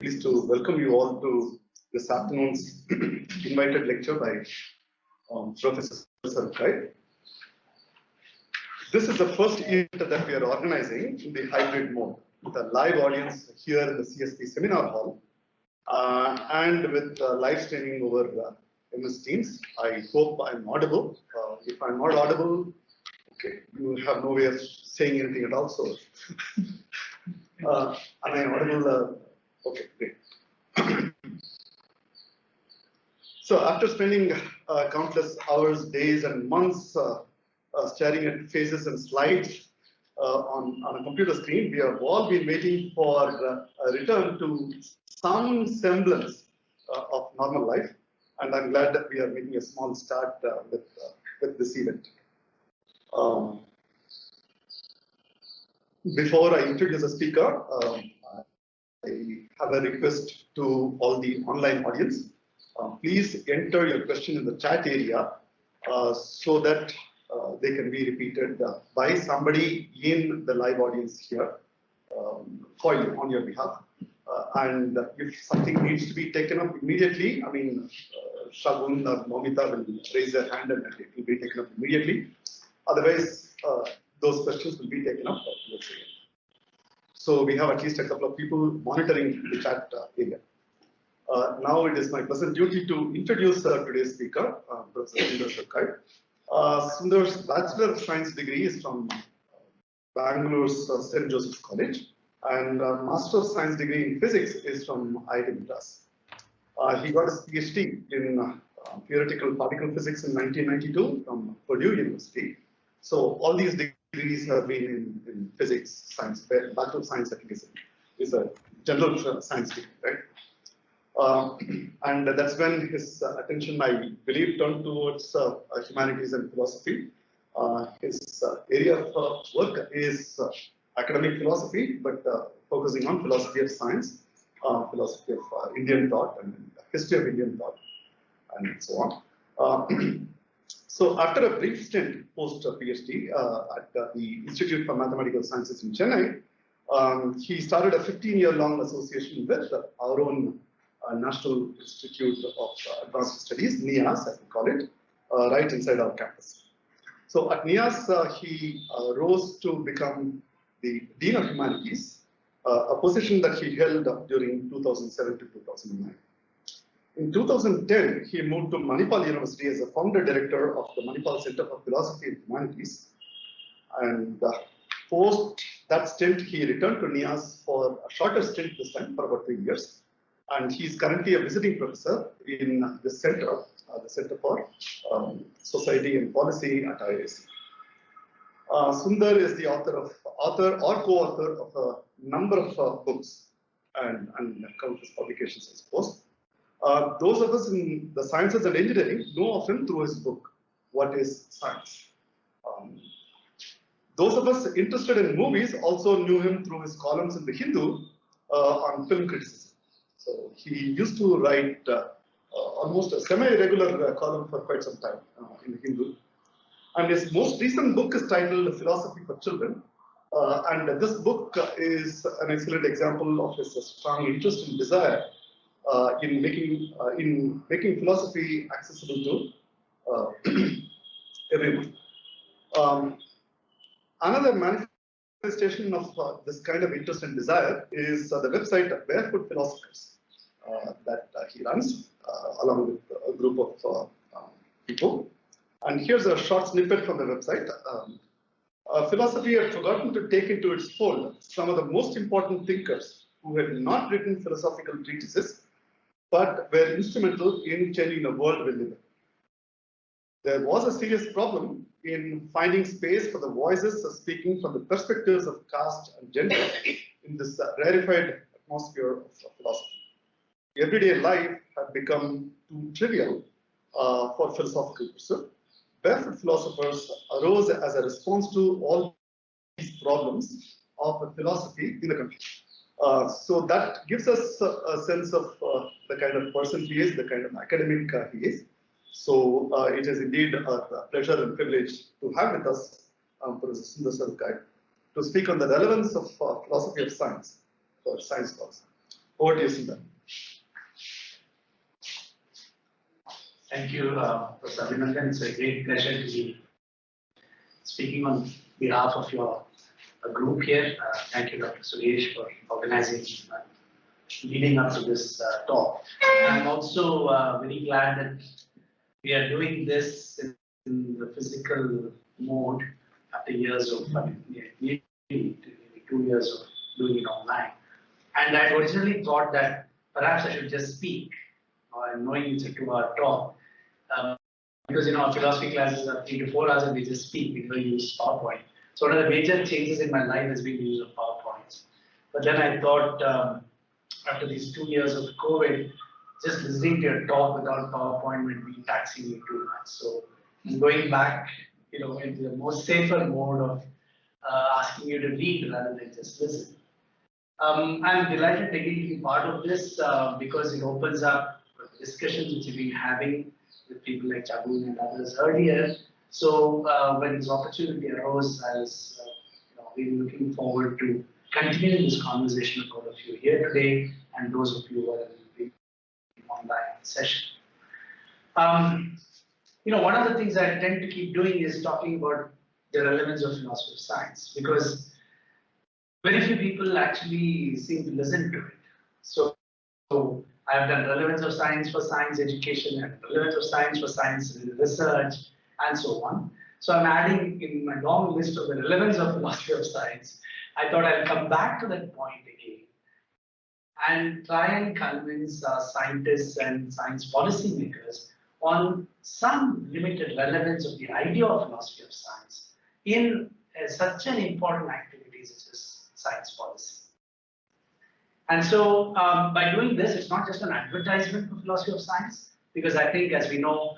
Pleased to welcome you all to this afternoon's invited lecture by Professor Sarukkai. This is the first event that we are organizing in the hybrid mode, with a live audience here in the CSP seminar hall and with live streaming over MS Teams. I hope I'm audible. If I'm not audible, okay, you have no way of saying anything at all. So, am I audible? Okay, great. So after spending countless hours, days, and months staring at faces and slides on a computer screen, we have all been waiting for a return to some semblance of normal life. And I'm glad that we are making a small start with this event. Before I introduce the speaker, I have a request to all the online audience. Please enter your question in the chat area so that they can be repeated by somebody in the live audience here for you on your behalf. And if something needs to be taken up immediately, I mean, Shagun or Momita will raise their hand and it will be taken up immediately. Otherwise, those questions will be taken up towards the end. So we have at least a couple of people monitoring the chat area. Now it is my pleasant duty to introduce today's speaker, Prof Sundar Sarukkai. Sundar's Bachelor of Science degree is from Bangalore's St. Joseph's College, and Master of Science degree in Physics is from IIT Madras. He got his PhD in theoretical particle physics in 1992 from Purdue University. So all these degrees have been in physics, science. Bachelor of Science at least is a general science degree, right? And that's when his attention, I believe, turned towards humanities and philosophy. His area of work is academic philosophy, but focusing on philosophy of science, philosophy of Indian thought, and history of Indian thought, and so on. So after a brief stint post-PhD at the Institute for Mathematical Sciences in Chennai, he started a 15-year-long association with our own National Institute of Advanced Studies, NIAS as we call it, right inside our campus. So at NIAS, he rose to become the Dean of Humanities, a position that he held during 2007 to 2009. In 2010, he moved to Manipal University as a founder director of the Manipal Center for Philosophy and Humanities. And post that stint, he returned to NIAS for a shorter stint this time, for about 3 years. And he's currently a visiting professor in the center, the Center for Society and Policy at IISc. Sundar is the author or co-author of a number of books and countless publications, I suppose. Those of us in the sciences and engineering know of him through his book, What is Science? Those of us interested in movies also knew him through his columns in The Hindu on film criticism. So he used to write almost a semi-regular column for quite some time in The Hindu. And his most recent book is titled Philosophy for Children. And this book is an excellent example of his strong interest and desire in making philosophy accessible to everyone. Another manifestation of this kind of interest and desire is the website Barefoot Philosophers that he runs along with a group of people. And here's a short snippet from the website. Philosophy had forgotten to take into its fold some of the most important thinkers who had not written philosophical treatises, but were instrumental in changing the world we live in. There was a serious problem in finding space for the voices speaking from the perspectives of caste and gender in this rarefied atmosphere of philosophy. Everyday life had become too trivial for philosophical pursuit. Barefoot Philosophers arose as a response to all these problems of philosophy in the country. So that gives us a sense of the kind of person he is, the kind of academic he is. So it is indeed a pleasure and privilege to have with us Professor Sundar Sarukkai to speak on the relevance of philosophy of science for science scholars. Over to you, Sundar. Thank you, Professor Abhinandan. It's a great pleasure to be speaking on behalf of your group here. Thank you, Dr. Suresh, for organizing, leading up to this talk. I'm also very glad that we are doing this in the physical mode after years of, nearly 2 years of doing it online. And I originally thought that perhaps I should just speak, knowing it's a 2-hour talk. Because our philosophy classes are 3 to 4 hours and we just speak, we don't use PowerPoint. So one of the major changes in my life has been the use of PowerPoints. But then I thought, after these 2 years of COVID, just listening to a talk without PowerPoint would be taxing me too much. So I'm going back, into the more safer mode of asking you to read rather than just listen. I'm delighted again to be part of this because it opens up discussions which we've been having with people like Chabun and others earlier. So when this opportunity arose, I was really looking forward to continuing this conversation with all of you here today and those of you who are in the online session. One of the things I tend to keep doing is talking about the relevance of philosophy of science, because very few people actually seem to listen to it. So I've done relevance of science for science education and relevance of science for science research and so on. So I'm adding in my long list of the relevance of philosophy of science. I thought I'll come back to that point again and try and convince scientists and science policymakers on some limited relevance of the idea of philosophy of science in such an important activity such as science policy. And so by doing this, it's not just an advertisement for philosophy of science, because I think, as we know,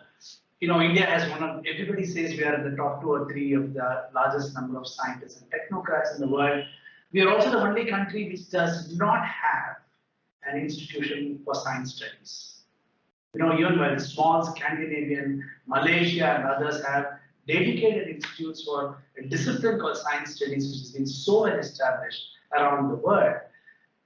India has everybody says we are in the top 2 or 3 of the largest number of scientists and technocrats in the world. We are also the only country which does not have an institution for science studies. Even while small Scandinavian, Malaysia and others have dedicated institutes for a discipline called science studies, which has been so well established around the world.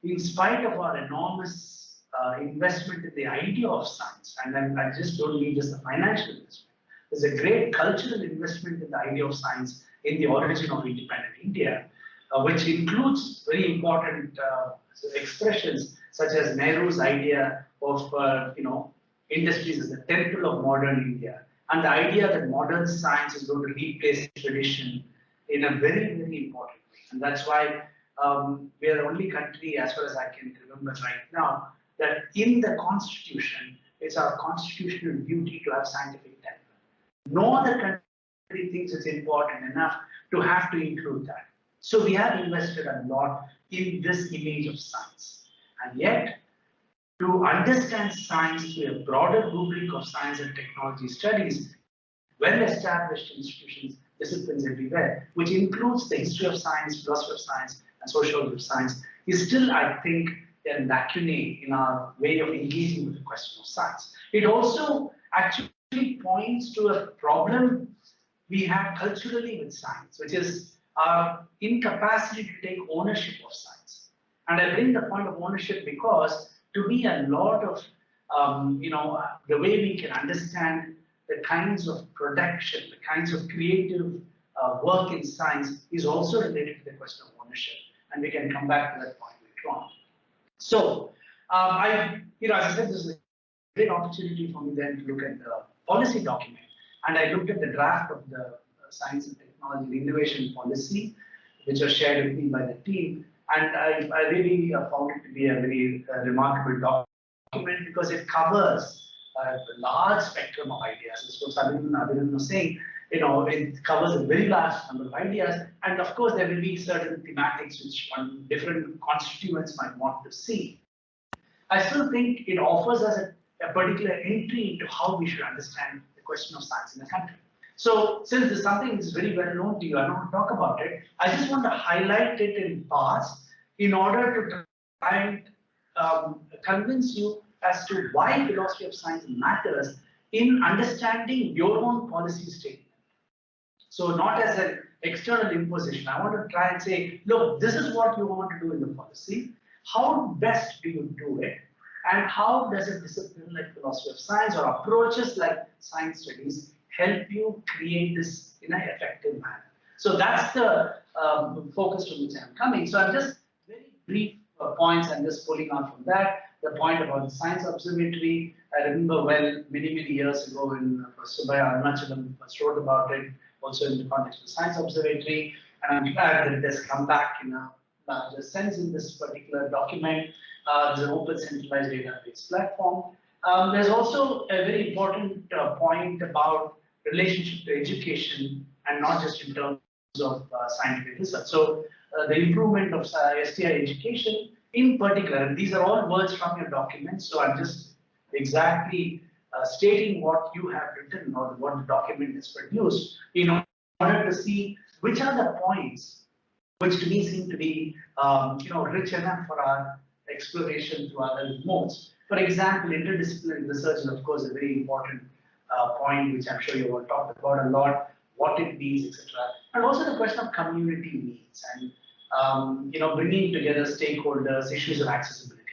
In spite of our enormous investment in the idea of science, and I just don't mean just the financial investment, there's a great cultural investment in the idea of science in the origin of independent India, which includes very important expressions such as Nehru's idea of industries as the temple of modern India, and the idea that modern science is going to replace tradition in a very, very important way. And that's why we are the only country, as far as I can remember right now, that in the constitution, it's our constitutional duty to have scientific temple. No other country thinks it's important enough to have to include that. So we have invested a lot in this image of science. And yet, to understand science through a broader rubric of science and technology studies, well-established institutions, disciplines everywhere, which includes the history of science, philosophy of science, and sociology of science, is still, I think, a lacunae in our way of engaging with the question of science. It also actually points to a problem we have culturally with science, which is our incapacity to take ownership of science. And I bring the point of ownership because, to me, a lot of the way we can understand the kinds of production, the kinds of creative work in science is also related to the question of ownership, and we can come back to that point later on. So, as I said, this is a great opportunity for me then to look at the policy document, and I looked at the draft of the Science and Technology Innovation Policy, which was shared with me by the team, and I really found it to be a very remarkable document because it covers a large spectrum of ideas. As Prof Abhinandan was saying, it covers a very large number of ideas, and of course there will be certain thematics which different constituents might want to see. I still think it offers us a particular entry into how we should understand the question of science in the country. So, since this is something that is very well known to you, I don't want to talk about it. I just want to highlight it in parts in order to try and convince you as to why philosophy of science matters in understanding your own policy statement. So not as an external imposition. I want to try and say, look, this is what you want to do in the policy. how best do you do it, and how does a discipline like philosophy of science or approaches like science studies help you create this in an effective manner. So that's the focus from which I'm coming. So I'm just very brief points. I'm just pulling out from that. The point about the science observatory, I remember well many years ago when Prof Subaya Arunachalam first wrote about it, also in the context of the science observatory, and I'm glad that it has come back in a larger sense in this particular document. There's an open centralized database platform. There's also a very important point about relationship to education, and not just in terms of scientific research. So the improvement of STI education in particular, and these are all words from your document, so I'm just exactly stating what you have written or what the document is produced in order to see which are the points which to me seem to be rich enough for our exploration through other modes. For example, interdisciplinary research is of course a very important point which I'm sure you all talked about a lot, what it means, etc. And also the question of community needs and bringing together stakeholders, issues of accessibility.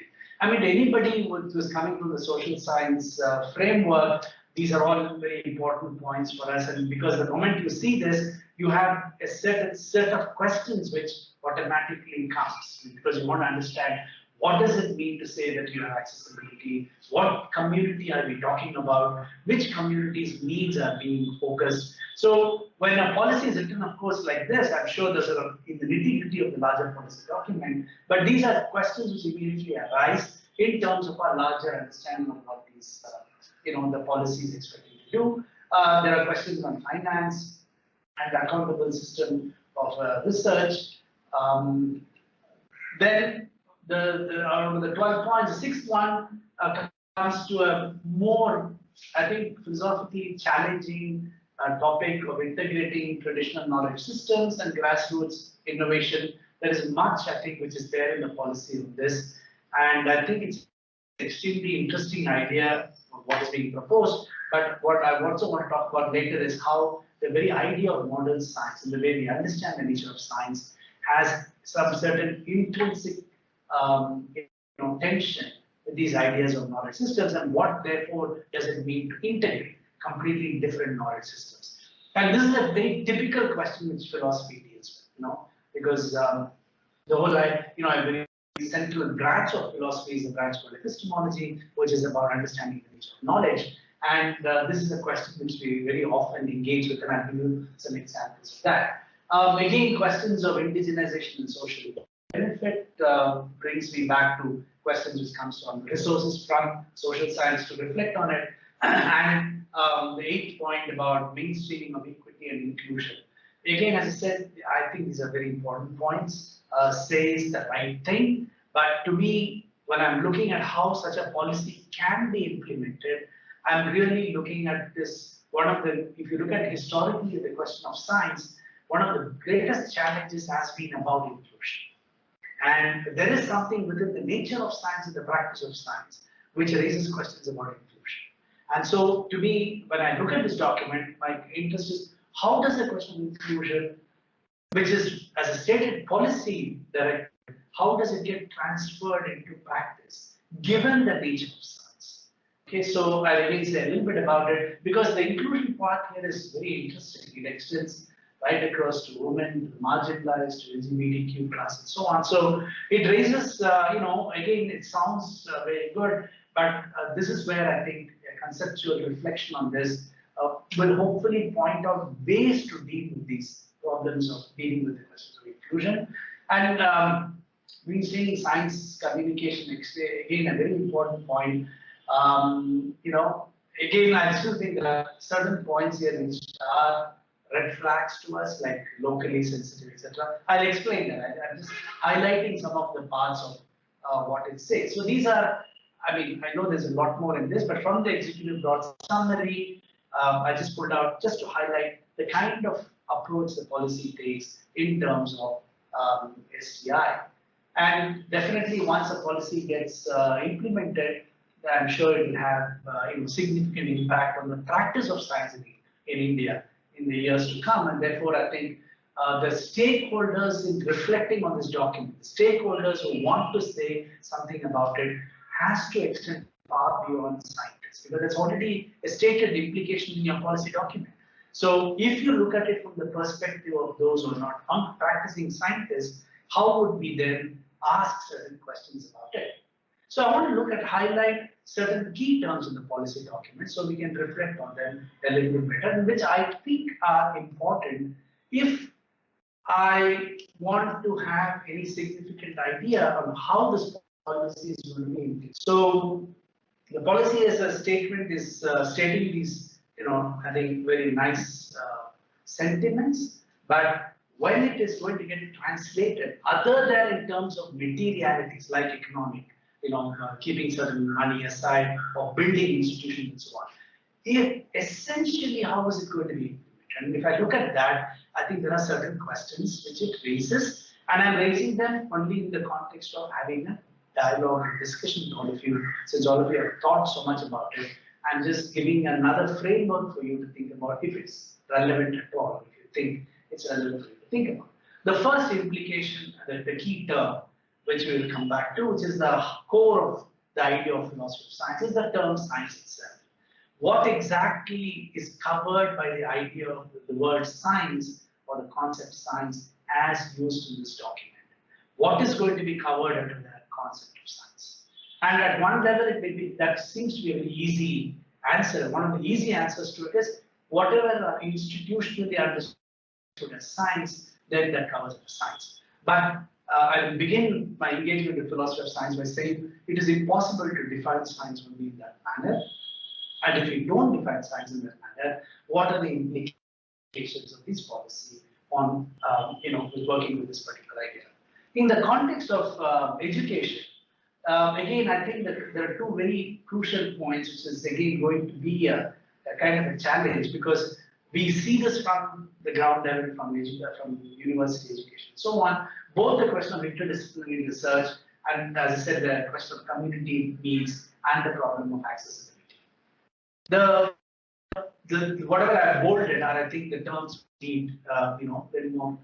I mean, to anybody who's coming from the social science framework, these are all very important points for us. And because the moment you see this, you have a set of questions which automatically comes, because you want to understand what does it mean to say that you have accessibility, what community are we talking about, which communities' needs are being focused. So when a policy is written, of course, like this, I'm sure there's in the nitty-gritty of the larger policy document, but these are questions which immediately arise in terms of our larger understanding of what these, the policy is expected to do. There are questions on finance and accountable system of research. Then the 12 points, the sixth one comes to a more, I think, philosophically challenging topic of integrating traditional knowledge systems and grassroots innovation. There is much, I think, which is there in the policy of this, and I think it's an extremely interesting idea of what is being proposed. But what I also want to talk about later is how the very idea of modern science and the way we understand the nature of science has some certain intrinsic tension with these ideas of knowledge systems, and what therefore does it mean to integrate completely different knowledge systems. And this is a very typical question which philosophy deals with, because the whole, a very central branch of philosophy is the branch called epistemology, which is about understanding the nature of knowledge. And this is a question which we very often engage with, and I'll give you some examples of that. Again, questions of indigenization and social benefit brings me back to questions which comes from resources from social science to reflect on it. And the eighth point about mainstreaming of equity and inclusion. Again, as I said, I think these are very important points. Says the right thing, but to me, when I'm looking at how such a policy can be implemented, I'm really looking at this. If you look at historically the question of science, one of the greatest challenges has been about inclusion. And there is something within the nature of science and the practice of science which raises questions about inclusion. And so, to me, when I look at this document, my interest is how does the question of inclusion, which is as a stated policy directive, how does it get transferred into practice, given the nature of science? Okay, so I'll again say a little bit about it, because the inclusion part here is very interesting. It extends right across to women, to marginalized, to LGBTQ plus, and so on. So it raises, again, it sounds very good, but this is where I think a conceptual reflection on this will hopefully point out ways to deal with these problems of dealing with the questions of inclusion. And we're seeing science communication, again, a very important point. Again, I still think there are certain points here which are red flags to us, like locally sensitive, etc. I'll explain that. I'm just highlighting some of the parts of what it says. So these are, I know there's a lot more in this, but from the executive broad summary, I just pulled out just to highlight the kind of approach the policy takes in terms of STI. And definitely once a policy gets implemented, I'm sure it will have significant impact on the practice of science in India in the years to come. And therefore, I think the stakeholders in reflecting on this document, the stakeholders who want to say something about it, has to extend far beyond scientists, because it's already a stated implication in your policy document. So if you look at it from the perspective of those who are not practicing scientists, how would we then ask certain questions about it? So I want to look at highlight certain key terms in the policy document so we can reflect on them a little bit better, which I think are important if I want to have any significant idea on how this policy is going to be implemented. So the policy as a statement is stating these, I think very nice sentiments, but when it is going to get translated, other than in terms of materialities like economic, keeping certain money aside or building institutions and so on, essentially how is it going to be implemented? And if I look at that, I think there are certain questions which it raises, and I'm raising them only in the context of having a dialogue and discussion with all of you, since all of you have thought so much about it. I'm just giving another framework for you to think about if it's relevant at all, if you think it's relevant for you to think about. The first implication, the key term, which we will come back to, which is the core of the idea of philosophy of science, is the term science itself. What exactly is covered by the idea of the word science or the concept science as used in this document? What is going to be covered under that concept of science? And at one level, that seems to be a very easy answer. One of the easy answers to it is whatever are institutionally understood as science, then that covers the science. But I will begin my engagement with philosophy of science by saying it is impossible to define science only in that manner. And if we don't define science in that manner, what are the implications of this policy on, with working with this particular idea? In the context of education, again, I think that there are two very crucial points, which is again going to be a kind of a challenge, because we see this from the ground level, from university education, and so on. Both the question of interdisciplinary research and, as I said, the question of community needs and the problem of accessibility. Whatever I have bolded are, I think, the terms need, very more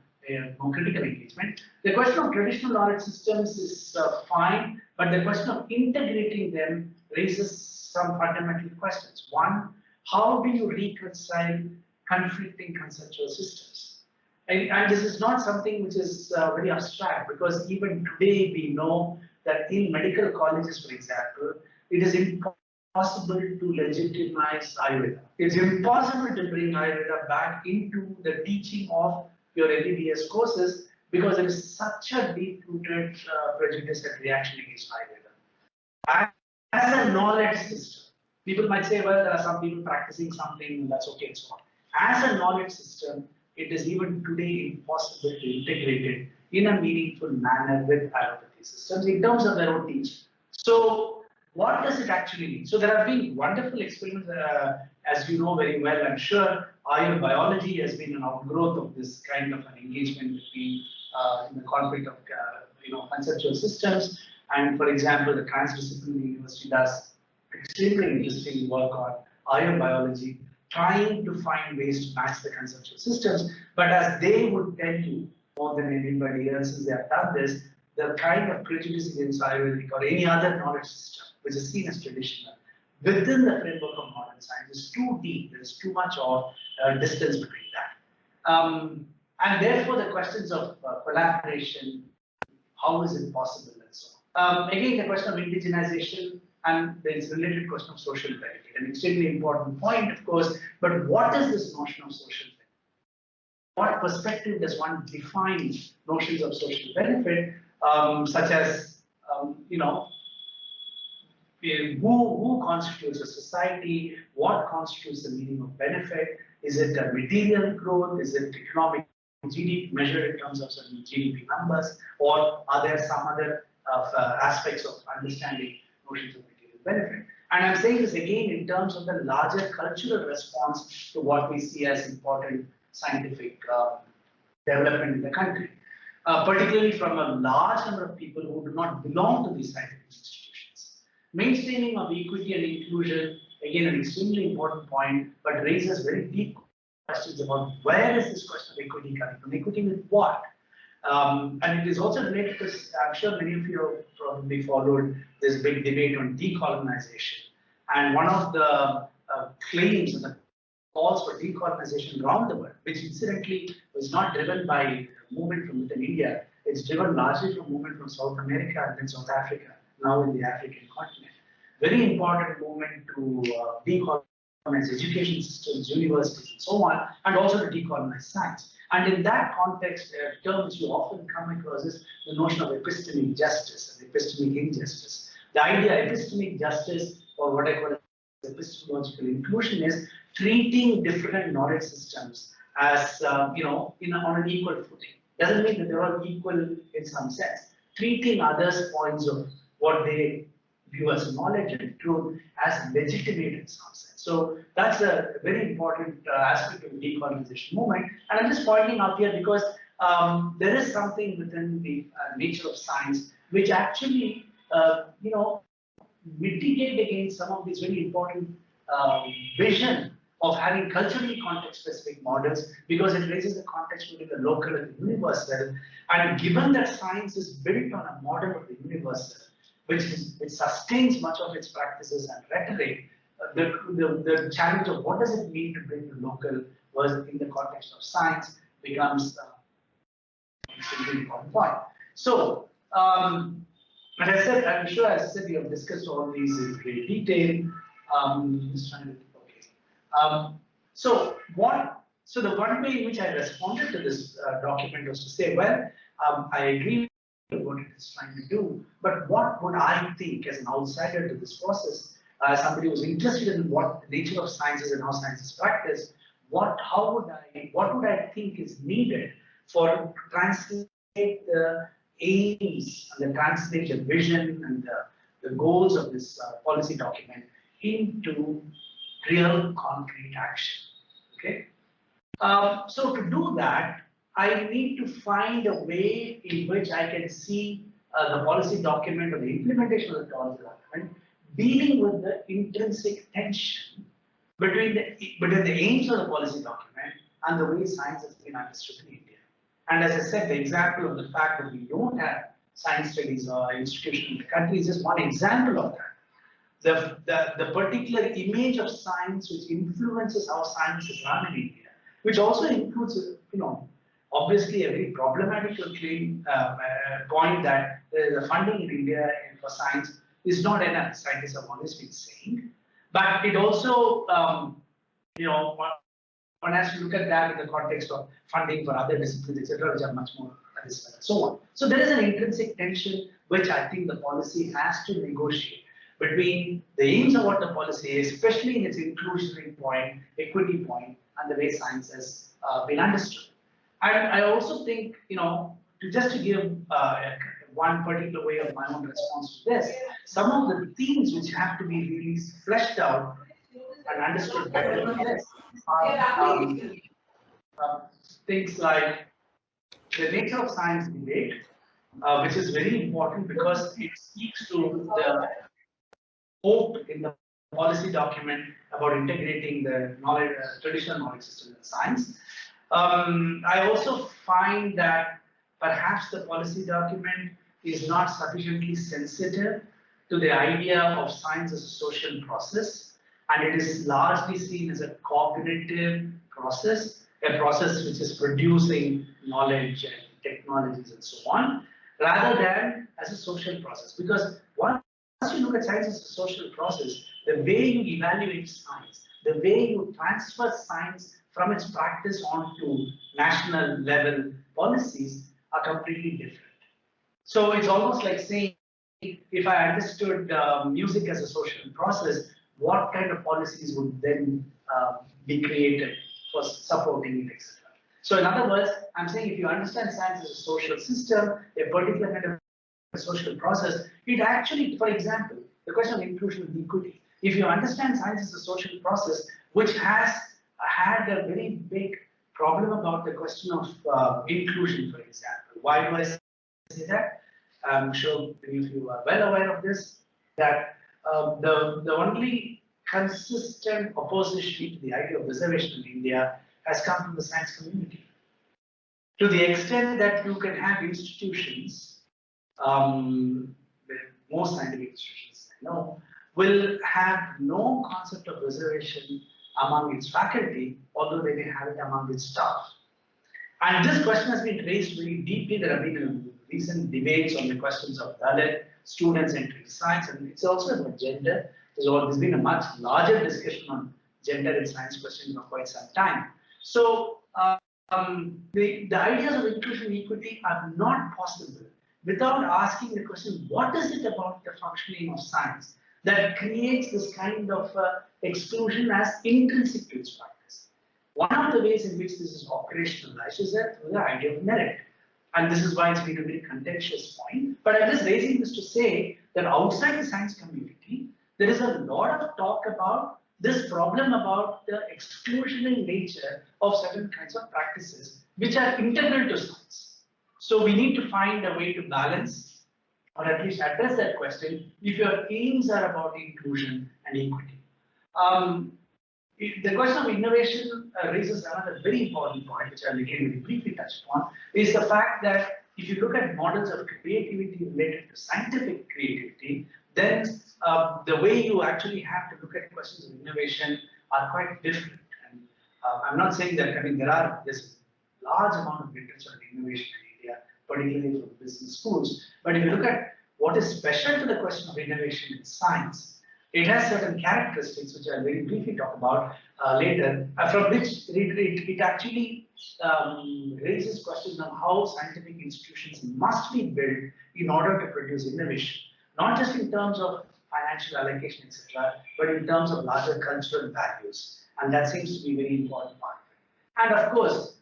critical engagement. The question of traditional knowledge systems is fine, but the question of integrating them raises some fundamental questions. One, how do you reconcile conflicting conceptual systems? And this is not something which is very abstract, because even today we know that in medical colleges, for example, it is impossible to legitimize Ayurveda. It's impossible to bring Ayurveda back into the teaching of your MBBS courses, because there is such a deep-rooted prejudice and reaction against Ayurveda. As a knowledge system, people might say, well, there are some people practicing something, that's okay and so on. As a knowledge system, it is even today impossible to integrate it in a meaningful manner with allopathy systems in terms of their own teaching. So what does it actually mean? So there have been wonderful experiments, as you know very well, I'm sure. Biology has been an outgrowth of this kind of an engagement between in the conflict of conceptual systems. And for example, the Transdisciplinary University does extremely interesting work on biology, trying to find ways to match the conceptual systems. But as they would tell you more than anybody else, since they have done this, the kind of prejudice against Ayurvedic or any other knowledge system, which is seen as traditional, within the framework of modern science is too deep. There's too much of distance between that. And therefore, the questions of collaboration, how is it possible, and so on. Again, the question of indigenization, and there is a related question of social benefit, an extremely important point, of course. But what is this notion of social benefit? What perspective does one define notions of social benefit, such as, who constitutes a society? What constitutes the meaning of benefit? Is it a material growth? Is it economic GDP measured in terms of certain GDP numbers? Or are there some other aspects of understanding notions of material benefit? And I'm saying this again in terms of the larger cultural response to what we see as important scientific development in the country, particularly from a large number of people who do not belong to these scientific institutions. Mainstreaming of equity and inclusion, again, an extremely important point, but raises very deep questions about where is this question of equity coming from? Equity with what? And it is also related to, I'm sure many of you have probably followed this big debate on decolonization. And one of the claims and the calls for decolonization around the world, which incidentally was not driven by movement from within India, it's driven largely from movement from South America and then South Africa, now in the African continent. Very important movement to decolonize education systems, universities, and so on, and also to decolonize science. And in that context, a term which you often come across is the notion of epistemic justice and epistemic injustice. The idea of epistemic justice, or what I call epistemological inclusion, is treating different knowledge systems as on an equal footing. Doesn't mean that they're all equal in some sense. Treating others' points of what they view as knowledge and truth as legitimate in some sense. So that's a very important aspect of the decolonization movement. And I'm just pointing out here because there is something within the nature of science which actually, mitigate against some of these very important vision of having culturally context-specific models, because it raises the context between the local and the universal. And given that science is built on a model of the universal, which sustains much of its practices and rhetoric, the challenge of what does it mean to bring the local was in the context of science becomes an extremely important point. So, as I said, I'm sure, as I said, we have discussed all these in great detail. Just trying to, okay. So the one way in which I responded to this document was to say, well, I agree with what it is trying to do, but what would I think as an outsider to this process, somebody who's interested in what the nature of science is and how science is practiced, what would I think is needed for translate the aims and the translate the vision and the goals of this policy document into real concrete action. Okay. So to do that, I need to find a way in which I can see the policy document or the implementation of the policy document dealing with the intrinsic tension between the aims of the policy document and the way science has been understood in India. And as I said, the example of the fact that we don't have science studies or institution in the country is just one example of that. The particular image of science which influences how science is run in India, which also includes, obviously a very problematic claim, point that the funding in India for science is not enough. Scientists have always been saying, but it also, one has to look at that in the context of funding for other disciplines, etc., which are much more and so on. So there is an intrinsic tension which I think the policy has to negotiate between the aims of what the policy is, especially in its inclusionary point, equity point, and the way science has been understood. And I also think, just to give one particular way of my own response to this, some of the themes which have to be really fleshed out and understood better than this are things like the nature of science debate, which is very important because it speaks to the hope in the policy document about integrating the knowledge, traditional knowledge system in science. I also find that perhaps the policy document is not sufficiently sensitive to the idea of science as a social process, and it is largely seen as a cognitive process, a process which is producing knowledge and technologies and so on, rather than as a social process. Because once you look at science as a social process, the way you evaluate science, the way you transfer science from its practice onto national level policies are completely different. So it's almost like saying, if I understood music as a social process, what kind of policies would then be created for supporting it, etc. So in other words, I'm saying if you understand science as a social system, a particular kind of social process, it actually, for example, the question of inclusion and equity, if you understand science as a social process, which has had a very big problem about the question of inclusion, for example. Why do I say that? I'm sure many of you are well aware of this, that the only consistent opposition to the idea of reservation in India has come from the science community. To the extent that you can have institutions, most scientific institutions I know, will have no concept of reservation among its faculty, although they may have it among its staff. And this question has been raised very deeply. There have been recent debates on the questions of Dalit students entering science, and it's also about gender. There's been a much larger discussion on gender in science questions for quite some time. So the ideas of inclusion and equity are not possible without asking the question, what is it about the functioning of science that creates this kind of exclusion as intrinsic to its practice? One of the ways in which this is operationalized is that through the idea of merit. And this is why it's been a very contentious point. But I'm just raising this to say that outside the science community, there is a lot of talk about this problem about the exclusionary nature of certain kinds of practices which are integral to science. So we need to find a way to balance or at least address that question if your aims are about inclusion and equity. The question of innovation raises another very important point, which I'll again very briefly touch upon, is the fact that if you look at models of creativity related to scientific creativity, then the way you actually have to look at questions of innovation are quite different. And I'm not saying that, I mean, there's a large amount of literature on innovation in India, particularly from business schools. But if you look at what is special to the question of innovation in science, it has certain characteristics, which I'll very briefly talk about later, from which it actually raises questions on how scientific institutions must be built in order to produce innovation, not just in terms of financial allocation, etc., but in terms of larger cultural values. And that seems to be a very important part. And of course,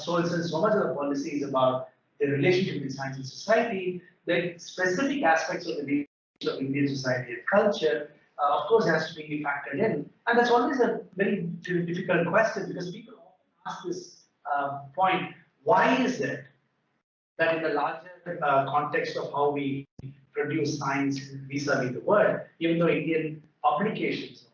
so much of the policy is about the relationship between science and society, the specific aspects of the needs of Indian society and culture, of course, has to be factored in. And that's always a very difficult question because people often ask this point, why is it that in the larger context of how we produce science vis-a-vis the world, even though Indian publications,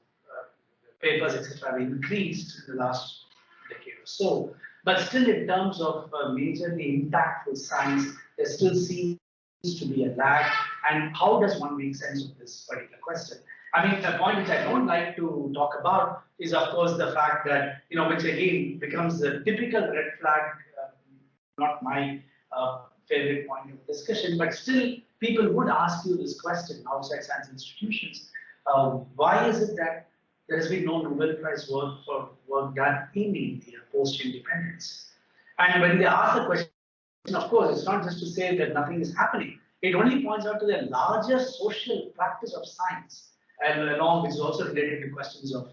papers, etc., have increased in the last decade or so, but still in terms of majorly impactful science, there still seems to be a lag. And how does one make sense of this particular question? I mean, a point which I don't like to talk about is, of course, the fact that, which again becomes the typical red flag, not my favorite point of discussion, but still people would ask you this question outside science institutions. Why is it that there has been no Nobel Prize work done in India post-independence? And when they ask the question, of course, it's not just to say that nothing is happening. It only points out to the larger social practice of science, and along which is also related to questions of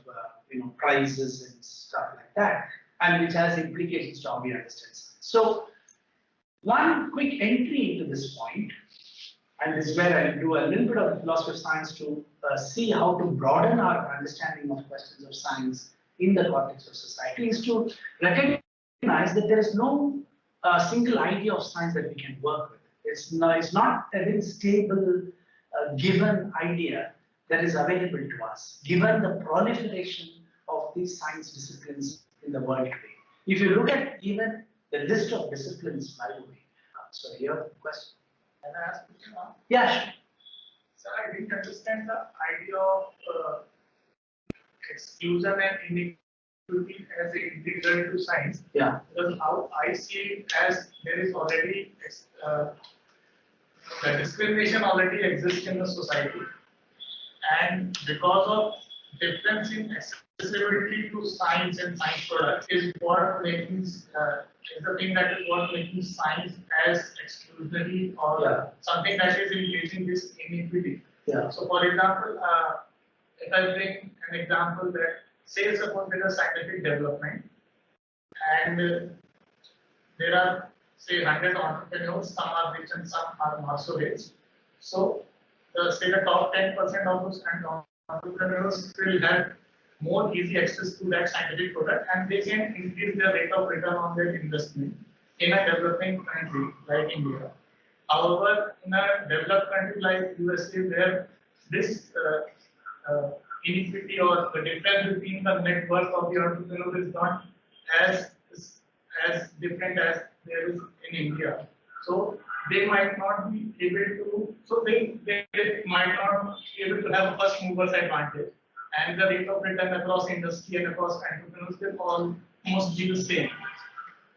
prizes and stuff like that, and which has implications to how we understand science. So one quick entry into this point, and this is where I do a little bit of philosophy of science to see how to broaden our understanding of questions of science in the context of society, is to recognize that there is no single idea of science that we can work with. It's not a very stable, given idea that is available to us, given the proliferation of these science disciplines in the world today. If you look at even the list of disciplines, by the way, so you have a question. Can I ask a question now? Yeah, sure. So I didn't understand the idea of exclusion and inequality as integral to science. Yeah. Because how I see it as there is already the discrimination already exists in the society. And because of difference in accessibility to science and science products is what making is the thing that is what making science as exclusionary or something that is increasing this inequity. Yeah. So, for example, if I bring an example that say suppose there is scientific development and there are say 100 entrepreneurs, some are rich and some are not so rich. So say the top 10% of those entrepreneurs will have more easy access to that scientific product and they can increase the rate of return on their investment in a developing country like India. However, in a developed country like USA, where this inequity or the difference between the net worth of the entrepreneur is not as as different as there is in India. So they might not be able to, so they might not be able to have a first movers advantage. And the rate of return across industry and across entrepreneurs will almost be the same.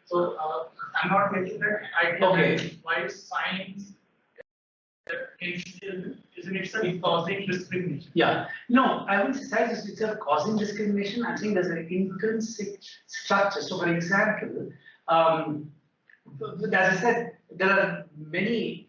So I'm not getting that idea that why science is in itself causing discrimination. Yeah, no, I wouldn't say science is itself causing discrimination. I think there's an intrinsic structure. So, for example, as I said, there are many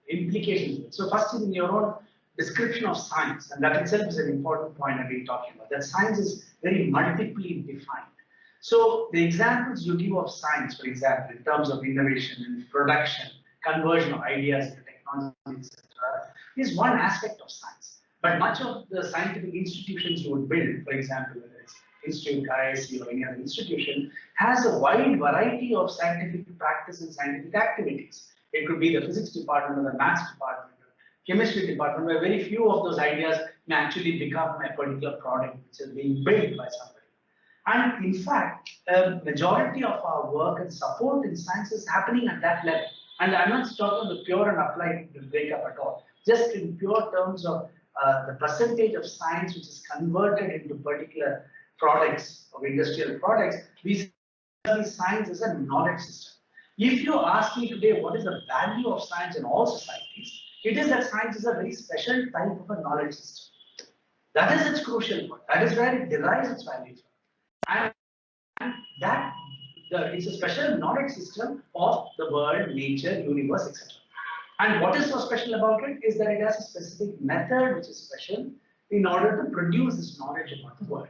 implications. So, first, in your own description of science, and that itself is an important point I've been talking about, that science is very multiply defined. So, the examples you give of science, for example, in terms of innovation and production, conversion of ideas into technology, etc., is one aspect of science. But much of the scientific institutions you would build, for example, whether it's Institute, IISc, or any other institution, has a wide variety of scientific practice and scientific activities. It could be the physics department or the maths department, or chemistry department, where very few of those ideas may actually become a particular product which is being built by somebody. And in fact, a majority of our work and support in science is happening at that level. And I'm not talking the pure and applied breakup at all. Just in pure terms of the percentage of science which is converted into particular products or industrial products, we see science as a knowledge system. If you ask me today what is the value of science in all societies, it is that science is a very special type of a knowledge system. That is its crucial point. That is where it derives its value from. And that it's a special knowledge system of the world, nature, universe, etc. And what is so special about it is that it has a specific method which is special in order to produce this knowledge about the world.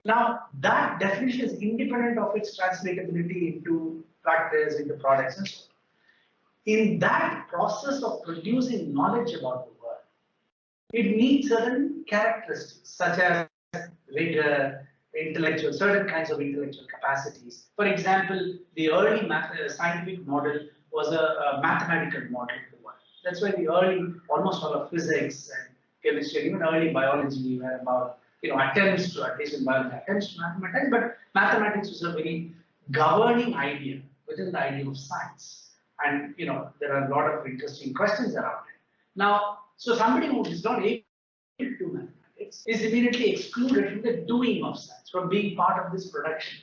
Now, that definition is independent of its translatability into practice, into products, and so on. In that process of producing knowledge about the world, it needs certain characteristics such as rigor, certain kinds of intellectual capacities. For example, the early scientific model was a mathematical model of the world. That's why the early, almost all of physics and chemistry, even early biology were about, attempts to, at least in biology, attempts to mathematics, but mathematics was a very governing idea within the idea of science. And, there are a lot of interesting questions around it. Now, so somebody who is not able to do mathematics is immediately excluded from the doing of science, from being part of this production,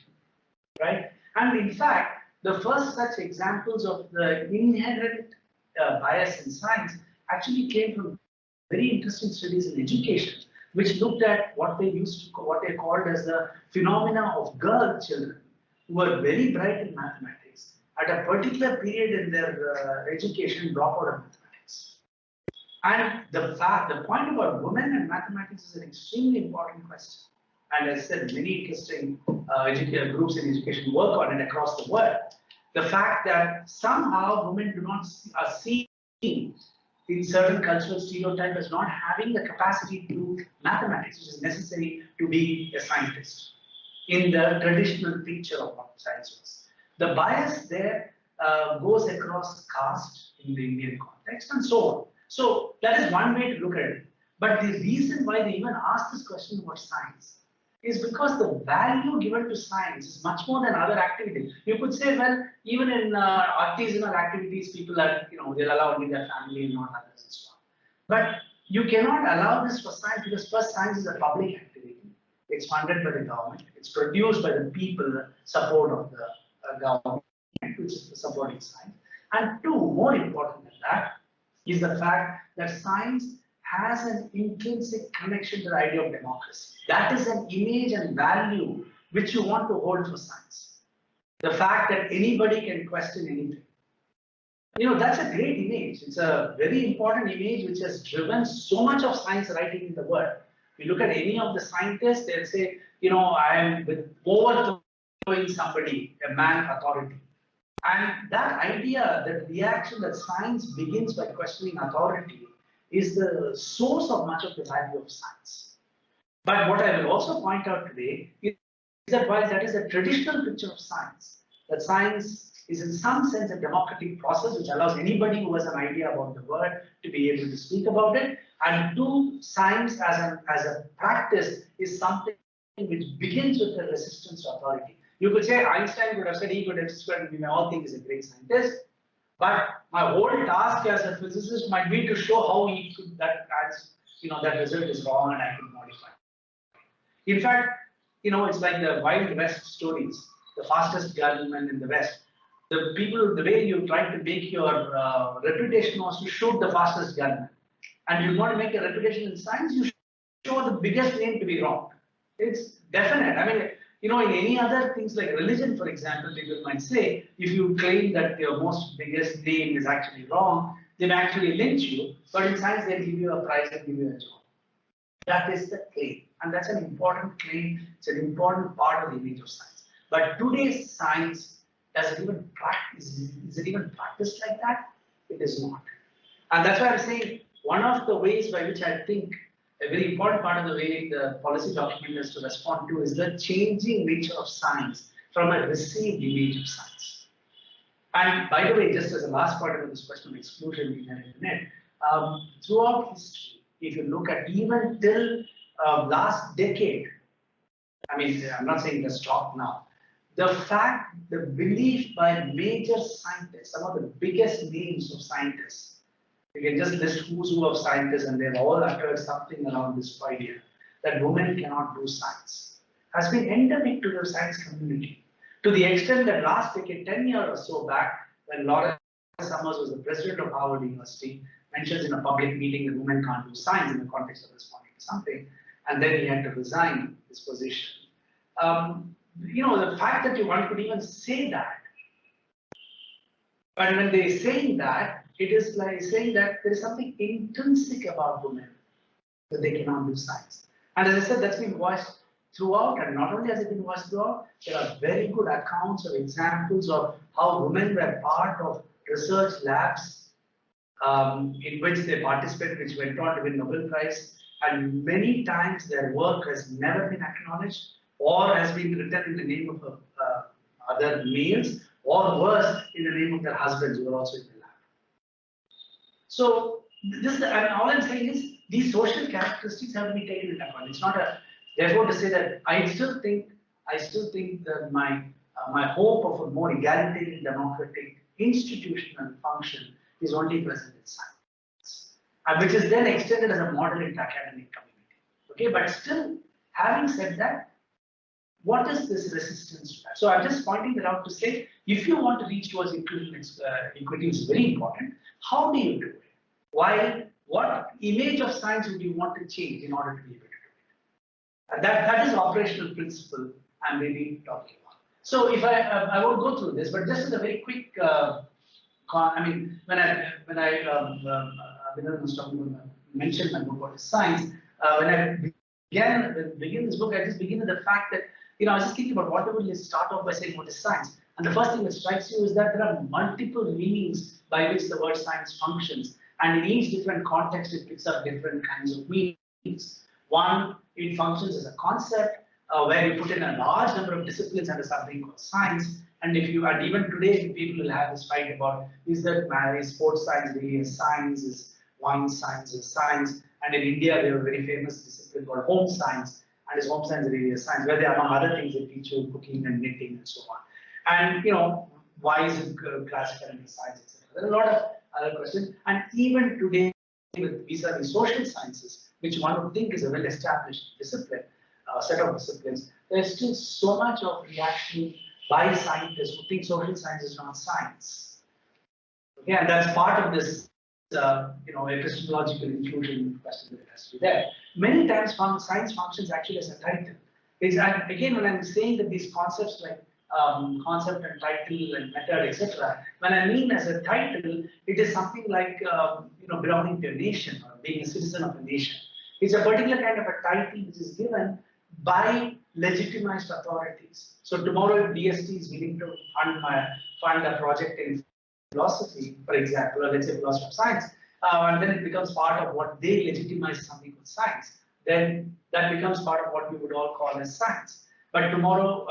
right? And in fact, the first such examples of the inherent bias in science actually came from very interesting studies in education, which looked at what they called as the phenomena of girl children who were very bright in mathematics at a particular period in their education drop out of mathematics. And the point about women and mathematics is an extremely important question. And as I said, many interesting groups in education work on it across the world. The fact that somehow women are seen in certain cultural stereotypes as not having the capacity to do mathematics, which is necessary to be a scientist in the traditional picture of what science was. The bias there goes across caste in the Indian context and so on. So that is one way to look at it. But the reason why they even ask this question about science is because the value given to science is much more than other activities. You could say, well, even in artisanal activities, people are, they'll allow only their family and not others and so on. But you cannot allow this for science because first, science is a public activity. It's funded by the government. It's produced by the people, the support of the government, which is supporting science. And two, more important than that, is the fact that science has an intrinsic connection to the idea of democracy. That is an image and value which you want to hold for science. The fact that anybody can question anything. That's a great image. It's a very important image which has driven so much of science writing in the world. If you look at any of the scientists, they'll say, I am overthrowing somebody, a man authority. And that idea, that reaction that science begins by questioning authority is the source of much of the value of science. But what I will also point out today is that while that is a traditional picture of science, that science is in some sense a democratic process which allows anybody who has an idea about the world to be able to speak about it, and two, science as a practice is something which begins with the resistance to authority. You could say Einstein would have said E = mc squared, and we may all think he's a great scientist. But my whole task as a physicist might be to show how he could that result is wrong and I could modify it. In fact, it's like the Wild West stories, the fastest gunman in the West. The way you try to make your reputation was to shoot the fastest gunman. And you want to make a reputation in science, you show the biggest name to be wrong. It's definite. I mean, in any other things like religion, for example, people might say, if you claim that your biggest name is actually wrong, they may actually lynch you. But in science, they'll give you a prize and give you a job. That is the claim. And that's an important claim. It's an important part of the image of science. But today's science, is it even practiced like that? It is not. And that's why I'm saying one of the ways by which I think a very important part of the way the policy document has to respond to is the changing nature of science from a received image of science. And by the way, just as a last part of this question of exclusion in the internet, throughout history, if you look at even till last decade, I mean, I'm not saying it has stopped now, the belief by major scientists, some of the biggest names of scientists, you can just list who's who of scientists and they've all uttered something around this idea that women cannot do science, has been endemic to the science community. To the extent that last decade, 10 years or so back, when Lawrence Summers was the president of Harvard University, mentions in a public meeting that women can't do science in the context of responding to something, and then he had to resign his position. The fact that one could even say that, and when they're saying that, it is like saying that there is something intrinsic about women that they cannot do science. And as I said, that's been voiced throughout, and not only has it been voiced throughout, there are very good accounts or examples of how women were part of research labs in which they participated, which went on to win Nobel Prize, and many times their work has never been acknowledged or has been written in the name of other males, or worse, in the name of their husbands who are also in the lab. So and all I'm saying is these social characteristics have to be taken into account. It's not therefore to say that I still think that my hope of a more egalitarian democratic institutional function is only present in science, which is then extended as a model in the academic community. Okay, but still, having said that, what is this resistance to that? So I'm just pointing that out to say, if you want to reach towards inclusion, equity is very important. How do you do it? Why? What image of science would you want to change in order to be able to do it? And that is operational principle I'm really talking about. So if I won't go through this, but just as a very quick, I mean, when I was talking about, mentioned my book what is science, when I begin this book, I just begin with the fact that I was just thinking about what will you start off by saying what is science, and the first thing that strikes you is that there are multiple meanings by which the word science functions, and in each different context it picks up different kinds of meanings. One, it functions as a concept where you put in a large number of disciplines under something called science. And even today, people will have this fight about is sports science really a science, is wine science a science? And in India, they have a very famous discipline called home science, and is home science really a science? Where they, among other things, they teach you cooking and knitting and so on. And why is it classified as science, etc. There are a lot of other questions. And even today, with vis-a-vis social sciences, which one would think is a well-established discipline, set of disciplines, there's still so much of reaction by scientists who think social science is not science. Okay, and that's part of this, epistemological inclusion question that has to be there. Many times, science functions actually as a title. Again, when I'm saying that these concepts like concept and title and method, etc., when I mean as a title, it is something like belonging to a nation or being a citizen of a nation. It's a particular kind of a title which is given by legitimized authorities. So tomorrow, if DST is willing to fund a project in philosophy, for example, or let's say philosophy of science, and then it becomes part of what they legitimize something called science, then that becomes part of what we would all call as science. But tomorrow,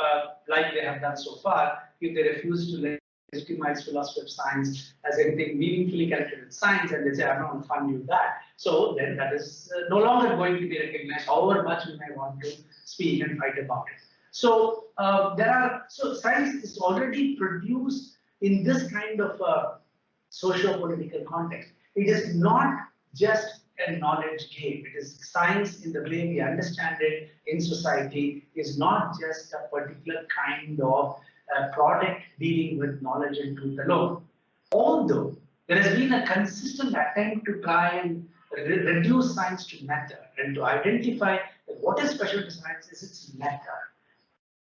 like they have done so far, if they refuse to legitimize philosophy of science as anything meaningfully connected with science, and they say, I'm not going to fund you that, so then that is no longer going to be recognized, however much we may want to speak and fight about it. So so science is already produced in this kind of socio-political context. It is not just a knowledge game. It is science in the way we understand it in society is not just a particular kind of product dealing with knowledge and truth alone. Although there has been a consistent attempt to try and reduce science to method and to identify that what is special to science is its method,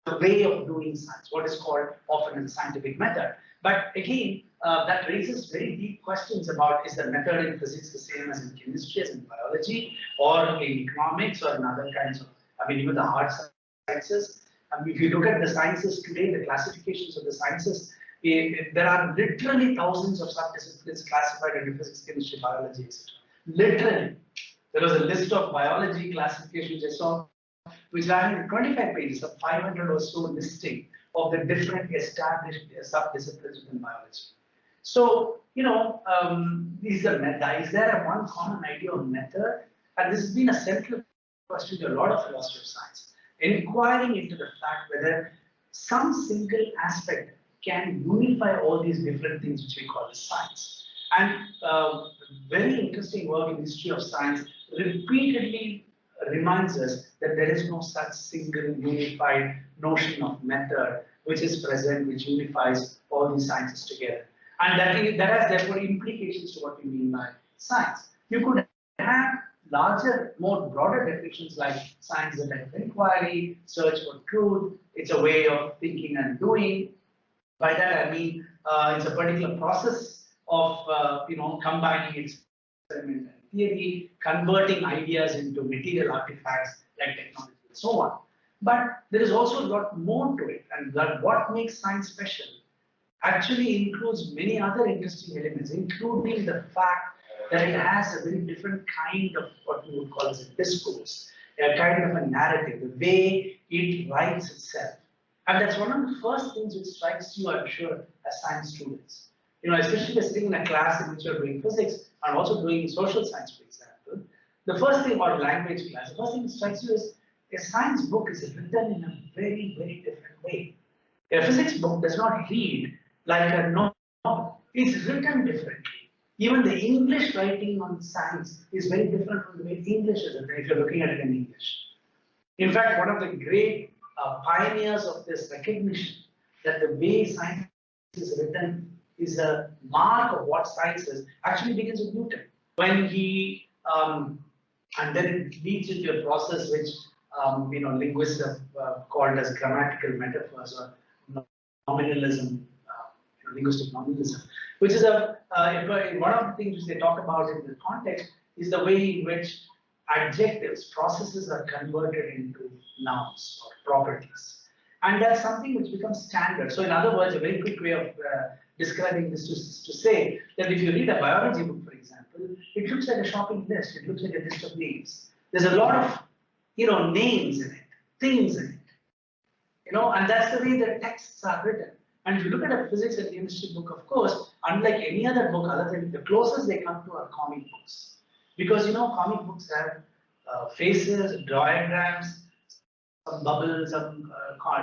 the way of doing science, what is called often a scientific method. But again, that raises very deep questions about is the method in physics the same as in chemistry, as in biology, or in economics, or in other kinds of, even the hard sciences. If you look at the sciences today, the classifications of the sciences, there are literally thousands of subdisciplines classified into physics, chemistry, biology, etc. Literally. There was a list of biology classifications I saw, which ran 25 pages of 500 or so listing of the different established sub-disciplines within biology. So, is there a one common idea of method? And this has been a central question to a lot of philosophy of science, inquiring into the fact whether some single aspect can unify all these different things which we call as science. And very interesting work in history of science repeatedly reminds us that there is no such single unified notion of method which is present, which unifies all these sciences together. And that has therefore implications to what we mean by science. You could have larger, more broader definitions like science is a type of inquiry, search for truth, it's a way of thinking and doing. By that I mean it's a particular process of combining experiment and theory, converting ideas into material artifacts like technology and so on. But there is also a lot more to it, and that what makes science special actually includes many other interesting elements, including the fact that it has a very different kind of what we would call as a discourse, a kind of a narrative, the way it writes itself. And that's one of the first things which strikes you, I'm sure, as science students. Especially if you're sitting in a class in which you're doing physics and also doing social science, for example, the first thing about language class, the first thing that strikes you is a science book is written in a very, very different way. A physics book does not read like a novel. It's written differently. Even the English writing on science is very different from the way English is written if you're looking at it in English. In fact, one of the great pioneers of this recognition that the way science is written is a mark of what science is actually begins with Newton. When he, and then it leads into a process which linguists have called as grammatical metaphors or nominalism, linguistic nominalism, which is one of the things which they talk about in the context is the way in which adjectives, processes are converted into nouns or properties. And that's something which becomes standard. So in other words, a very quick way of describing this is to say that if you read a biology book, for example, it looks like a shopping list. It looks like a list of names. There's a lot of, names in it, things in it, and that's the way the texts are written. And if you look at a physics and chemistry book, of course, unlike any other book, other than the closest they come to are comic books. Because, comic books have faces, diagrams, some bubbles, some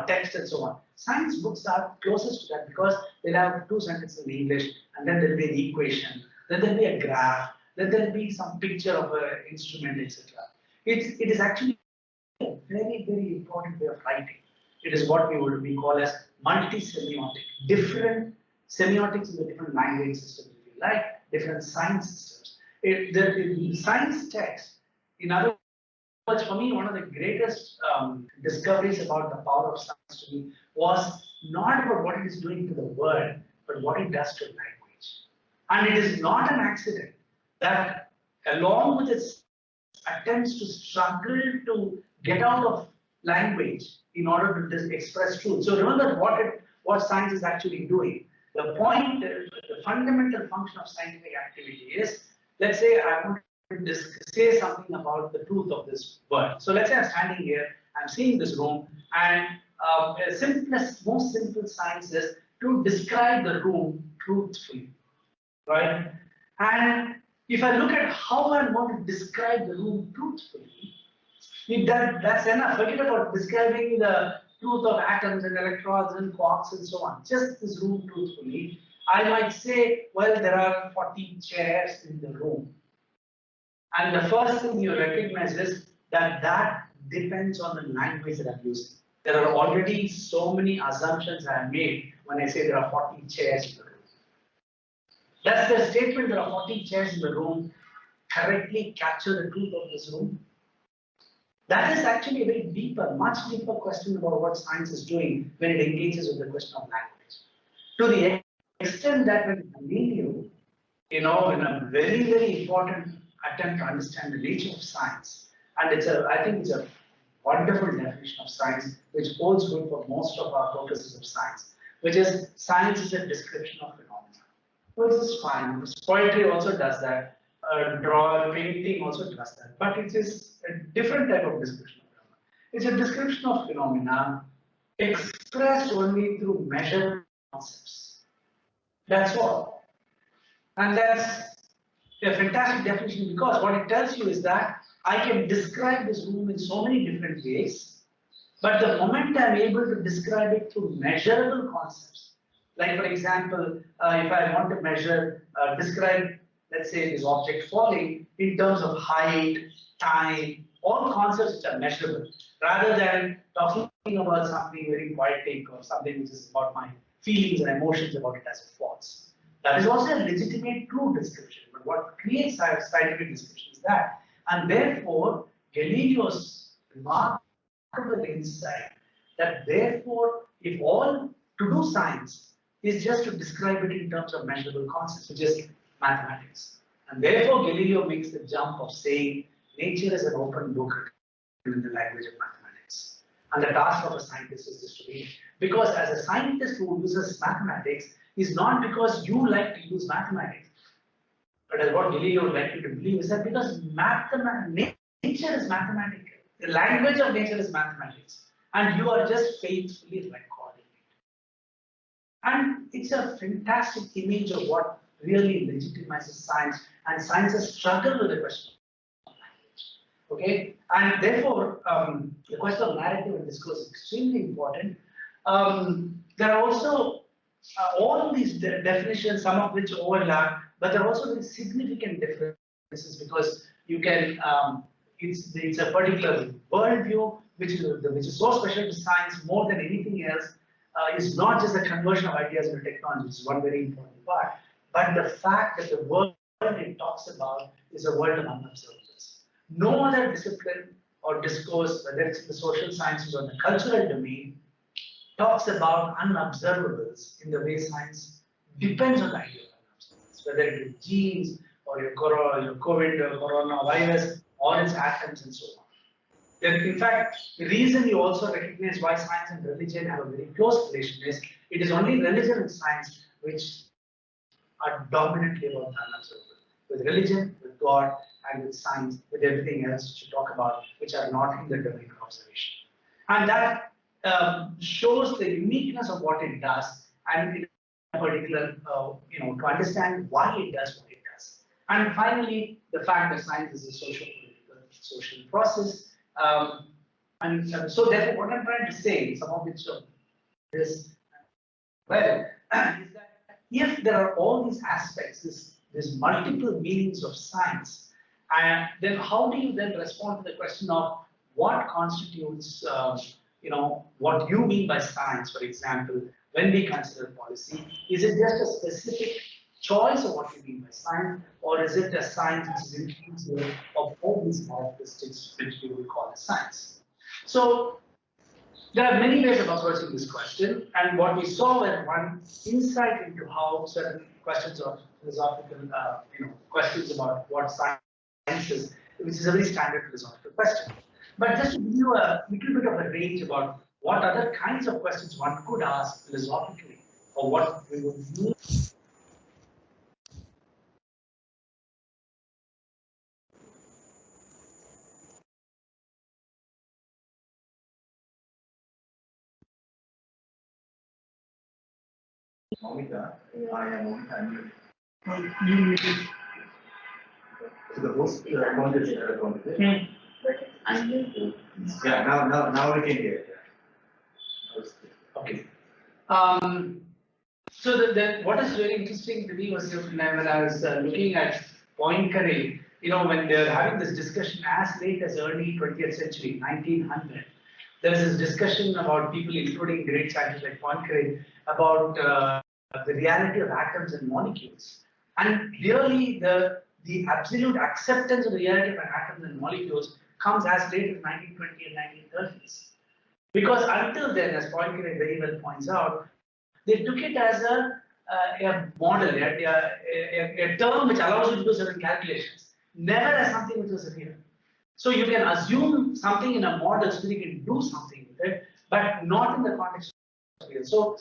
text and so on. Science books are closest to that because they'll have two sentences in English, and then there'll be an equation, then there'll be a graph, then there'll be some picture of an instrument, etc. It is actually a very, very important way of writing. It is what we call as multi-semiotic, different semiotics in the different language systems, if you like, different science systems. The science text, in other words, for me, one of the greatest discoveries about the power of science to me was not about what it is doing to the world, but what it does to language. And it is not an accident that along with its attempts to struggle to get out of language in order to express truth. So remember what science is actually doing. The point, the fundamental function of scientific activity is, let's say I want to say something about the truth of this world. So let's say I'm standing here, I'm seeing this room, and the most simple science is to describe the room truthfully, right? And if I look at how I want to describe the room truthfully, that's enough. Forget about describing the truth of atoms and electrons and quarks and so on. Just this room truthfully. I might say, well, there are 40 chairs in the room. And the first thing you recognize is that that depends on the language that I'm using. There are already so many assumptions I have made when I say there are 40 chairs in the room. Does the statement there are 40 chairs in the room correctly capture the truth of this room? That is actually a very deeper, much deeper question about what science is doing when it engages with the question of language. To the extent that when Galileo, in a very, very important attempt to understand the nature of science, and I think it's a wonderful definition of science, which holds good for most of our purposes of science, which is science is a description of phenomena. Which is fine. Poetry also does that. Painting also does that. But it is a different type of description of phenomena. It's a description of phenomena expressed only through measured concepts. That's all. And that's a fantastic definition because what it tells you is that I can describe this room in so many different ways, but the moment I'm able to describe it through measurable concepts, like for example, if I want to describe, let's say, this object falling in terms of height, time, all concepts which are measurable, rather than talking about something very poetic or something which is about my feelings and emotions about it as it falls. That is also a legitimate, true description. But what creates scientific description is that, and therefore, Galileo's remarkable insight that therefore, if all to do science is just to describe it in terms of measurable concepts, which is mathematics. And therefore, Galileo makes the jump of saying nature is an open book in the language of mathematics. And the task of a scientist is just to read. Because as a scientist who uses mathematics is not because you like to use mathematics, but as what Galileo would like you to believe is that because nature is mathematical. The language of nature is mathematics. And you are just faithfully recording it. And it's a fantastic image of what really legitimizes science, and sciences struggle with the question of language. Okay, and therefore the question of narrative and discourse is extremely important. There are also all these definitions, some of which overlap, but there are also very significant differences because you can. It's a particular worldview which is so special to science more than anything else. Is not just the conversion of ideas into technology, which is one very important part, but the fact that the world it talks about is a world of unobservables. No other discipline or discourse, whether it's in the social sciences or the cultural domain, talks about unobservables in the way science depends on the idea of unobservables, whether it is genes or your COVID or coronavirus or its atoms and so on. In fact, the reason you also recognize why science and religion have a very close relation is it is only religion and science which are dominantly about the unobservable. With religion, with God, and with science, with everything else which you talk about, which are not in the domain of observation. And that shows the uniqueness of what it does, and in particular, to understand why it does what it does. And finally, the fact that science is a social process. So therefore, what I'm trying to say, some of which of this, well, is that if there are all these aspects, these multiple meanings of science, and then how do you then respond to the question of what constitutes, what you mean by science, for example, when we consider policy? Is it just a specific choice of what you mean by science, or is it a science which is inclusive of all these characteristics which you would call as science? So there are many ways of approaching this question, and what we saw was one insight into how certain questions of philosophical, questions about what science is, which is a very standard philosophical question. But just to give you a little bit of a range about what other kinds of questions one could ask philosophically, or what we would use. Monica, I am Monica. You the host account is your account, is it? But I'm new to. Yeah, now we can hear it. Okay. So what is really interesting to me was when I was looking at Poincaré, when they're having this discussion as late as early 20th century, 1900, there's this discussion about people, including great scientists like Poincaré, about the reality of atoms and molecules. And really, the absolute acceptance of the reality of atoms and molecules comes as late as 1920 and 1930s. Because until then, as Poincaré very well points out, they took it as a model, a term which allows you to do certain calculations, never as something which was real. So you can assume something in a model so that you can do something with it, but not in the context of real. So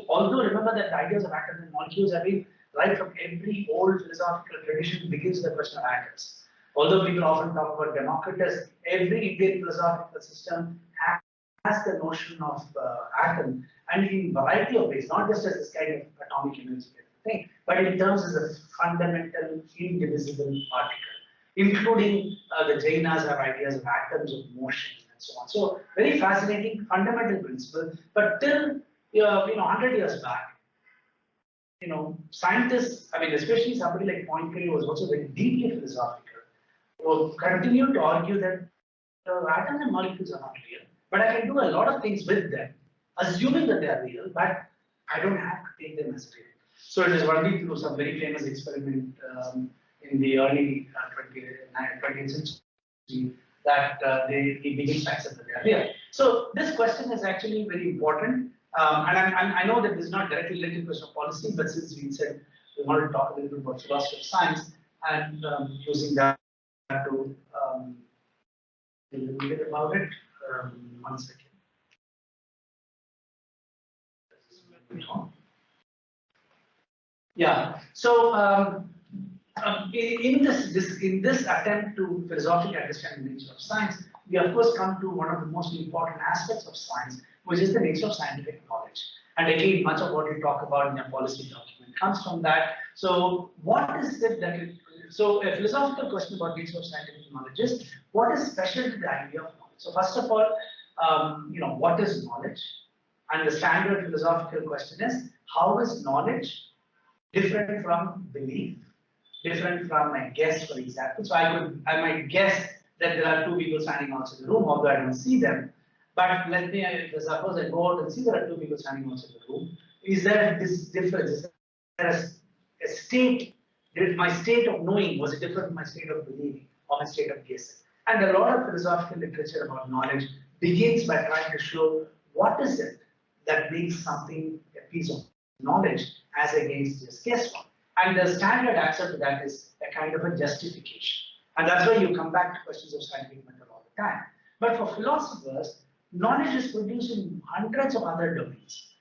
although remember that the ideas of atoms and molecules have been right from every old philosophical tradition begins with the question of atoms. Although people often talk about Democritus, every Indian philosophical system has the notion of atom, and in a variety of ways, not just as this kind of atomic energy thing, but in terms as a fundamental, indivisible particle, including the Jainas have ideas of atoms of motion and so on. So very fascinating fundamental principle, but till 100 years back, scientists, especially somebody like Poincaré was also very deeply philosophical, will continue to argue that atoms and molecules are not real, but I can do a lot of things with them, assuming that they are real, but I don't have to take them as real. So it is only through some very famous experiment in the early 20th century that he begins to accept that they are real. So this question is actually very important, and I know that this is not directly related to question of policy, but since we said we wanted to talk a little bit about philosophy of science and using that to a little bit about it. 1 second. Yeah. So in this attempt to philosophically understand the nature of science, we of course come to one of the most important aspects of science, which is the nature of scientific knowledge. And again, much of what we talk about in a policy document comes from that. So what is it that so a philosophical question about nature of scientific knowledge is, what is special to the idea of knowledge? So first of all, what is knowledge? And the standard philosophical question is, how is knowledge different from belief, different from a guess, for example? So I might guess that there are two people standing outside the room, although I don't see them. But let me suppose I go out and see there are two people standing outside the room. Is there this difference? Is there a state? My state of knowing, was it different from my state of believing or my state of guessing? And a lot of philosophical literature about knowledge begins by trying to show what is it that makes something a piece of knowledge as against just guesswork. And the standard answer to that is a kind of a justification. And that's why you come back to questions of scientific method all the time. But for philosophers, knowledge is produced in hundreds of other domains.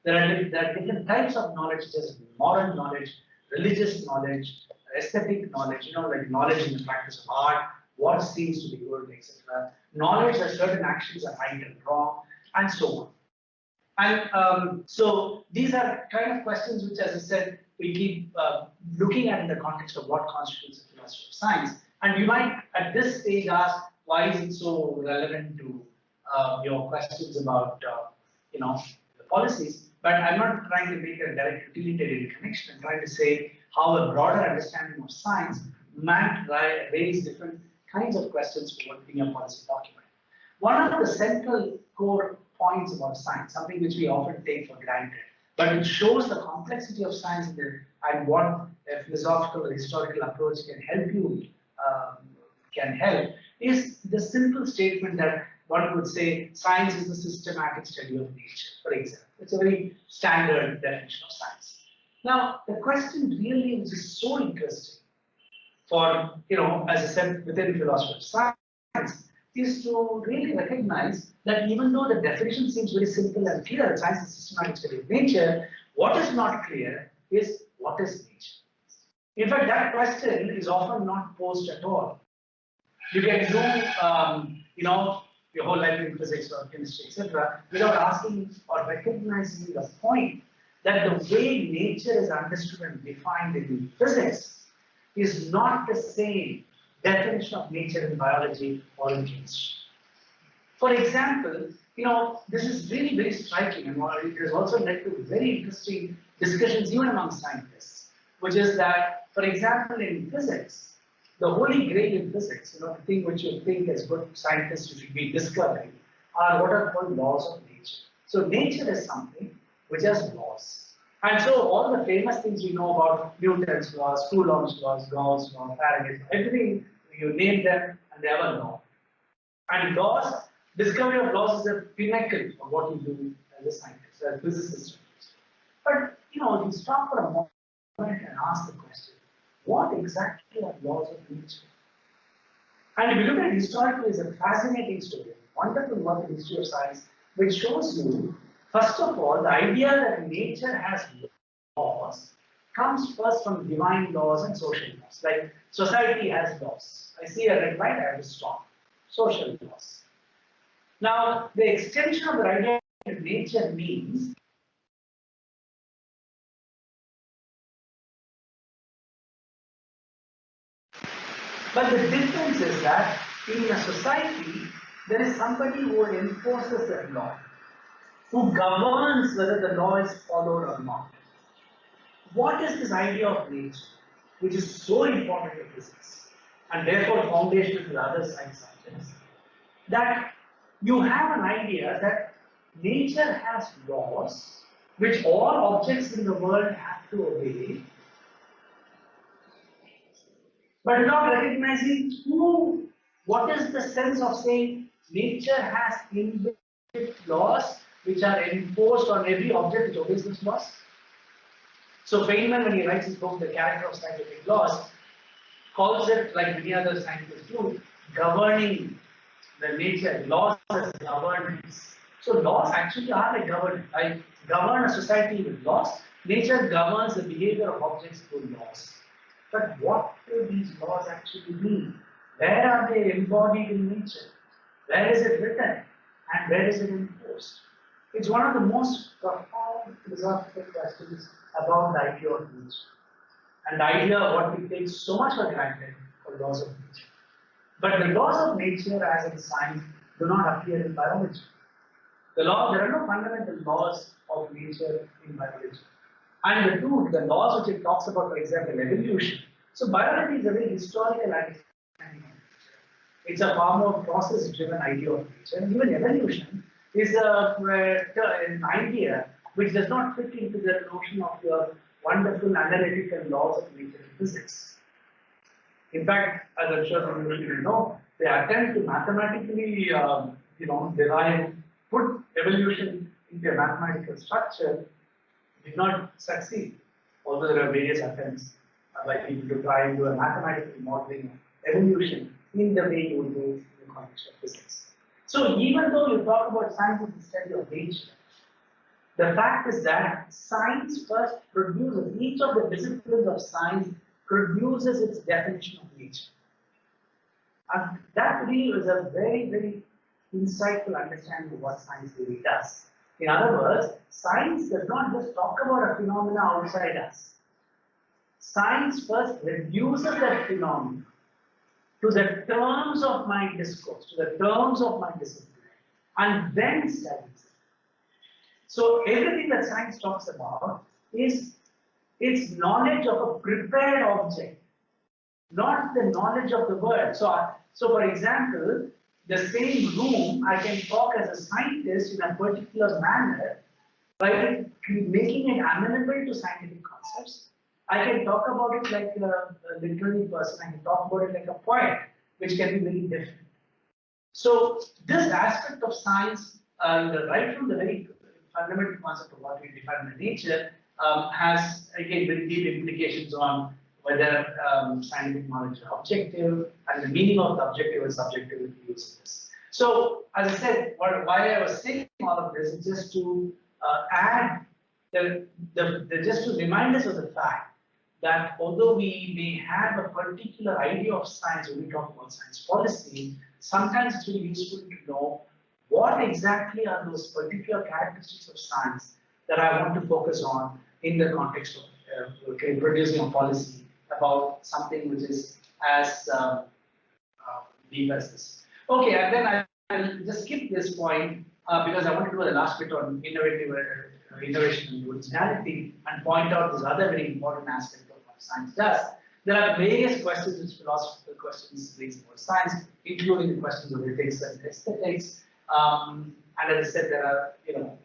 There are different types of knowledge, such as moral knowledge, religious knowledge, aesthetic knowledge, like knowledge in the practice of art, what seems to be good, etc. Knowledge that certain actions are right and wrong, and so on. And so these are kind of questions which, as I said, we keep looking at in the context of what constitutes a philosophy of science. And you might, at this stage, ask, why is it so relevant to your questions about, the policies? But I'm not trying to make a direct utilitarian connection. I'm trying to say how a broader understanding of science might raise different kinds of questions for being a policy document. One of the central core points about science, something which we often take for granted, but it shows the complexity of science and what a philosophical or historical approach can help you, is the simple statement that one could say science is the systematic study of nature, for example. It's a very standard definition of science. Now, the question really, which is so interesting for, as I said, within philosophy of science, is to really recognize that even though the definition seems very simple and clear, science is systematic study of nature, what is not clear is what is nature. In fact, that question is often not posed at all. You can do, your whole life in physics or chemistry, etc., without asking or recognizing the point that the way nature is understood and defined in physics is not the same definition of nature in biology or in chemistry. For example, this is really very striking, and it has also led to very interesting discussions even among scientists, which is that, for example, in physics, the holy grail in physics, the thing which you think as good scientists you should be discovering, are what are called laws of nature. So nature is something which has laws. And so all the famous things we know about Newton's laws, Coulomb's laws, Gauss's law, Faraday's law, everything, you name them and they have a law. And laws, discovery of laws is a pinnacle of what you do as a scientist, as a physicist. But if you stop for a moment and ask the question, what exactly are laws of nature? And if you look at it historically, it's a fascinating story, wonderful work in history of science, which shows you, first of all, the idea that nature has laws comes first from divine laws and social laws. Like society has laws. I see a red light, I have to stop. Social laws. Now, the extension of the idea that nature means but the difference is that in a society, there is somebody who enforces that law, who governs whether the law is followed or not. What is this idea of nature, which is so important to physics, and therefore foundational to other science subjects, that you have an idea that nature has laws which all objects in the world have to obey, but without recognizing what is the sense of saying nature has inbuilt laws which are enforced on every object which obeys those laws? So Feynman, when he writes his book, The Character of Scientific Laws, calls it, like many other scientists do, governing the nature, laws as governance. So laws actually are like governance. I govern a society with laws. Nature governs the behavior of objects through laws. But what do these laws actually mean? Where are they embodied in nature? Where is it written? And where is it enforced? It's one of the most profound philosophical questions about the idea of nature. And the idea of what we take so much for granted for laws of nature. But the laws of nature, as in science, do not appear in biology. There are no fundamental laws of nature in biology. And the laws which it talks about, for example, evolution. So biology is a very historical understanding of nature. It's a far more process-driven idea of nature. And even evolution is an idea which does not fit into the notion of your wonderful analytical laws of nature in physics. In fact, as I'm sure some of you know, they attempt to mathematically, put evolution into a mathematical structure, did not succeed. Although there are various attempts by people to try and do a mathematical modeling of evolution in the way you would do in the context of physics. So even though you talk about science as the study of nature, the fact is that science first produces, each of the disciplines of science produces its definition of nature. And that really is a very, very insightful understanding of what science really does. In other words, science does not just talk about a phenomena outside us. Science first reduces that phenomena to the terms of my discourse, to the terms of my discipline, and then studies it. So everything that science talks about is its knowledge of a prepared object, not the knowledge of the world. So for example, the same room, I can talk as a scientist in a particular manner by making it amenable to scientific concepts. I can talk about it like a literary person, I can talk about it like a poet, which can be very different. So this aspect of science, right from the very fundamental concept of what we define as nature, has again very deep implications on whether scientific knowledge is objective, and the meaning of the objective and subjectivity use of this. So, as I said, why I was saying all of this is just to just to remind us of the fact that although we may have a particular idea of science when we talk about science policy, sometimes it's really useful to know what exactly are those particular characteristics of science that I want to focus on in the context of producing a policy about something which is as deep as this. Okay, and then I'll just skip this point because I want to do the last bit on innovation and originality and point out this other very important aspect of what science does. There are various questions which philosophical questions raise about science, including the questions of ethics and aesthetics. And as I said, there are,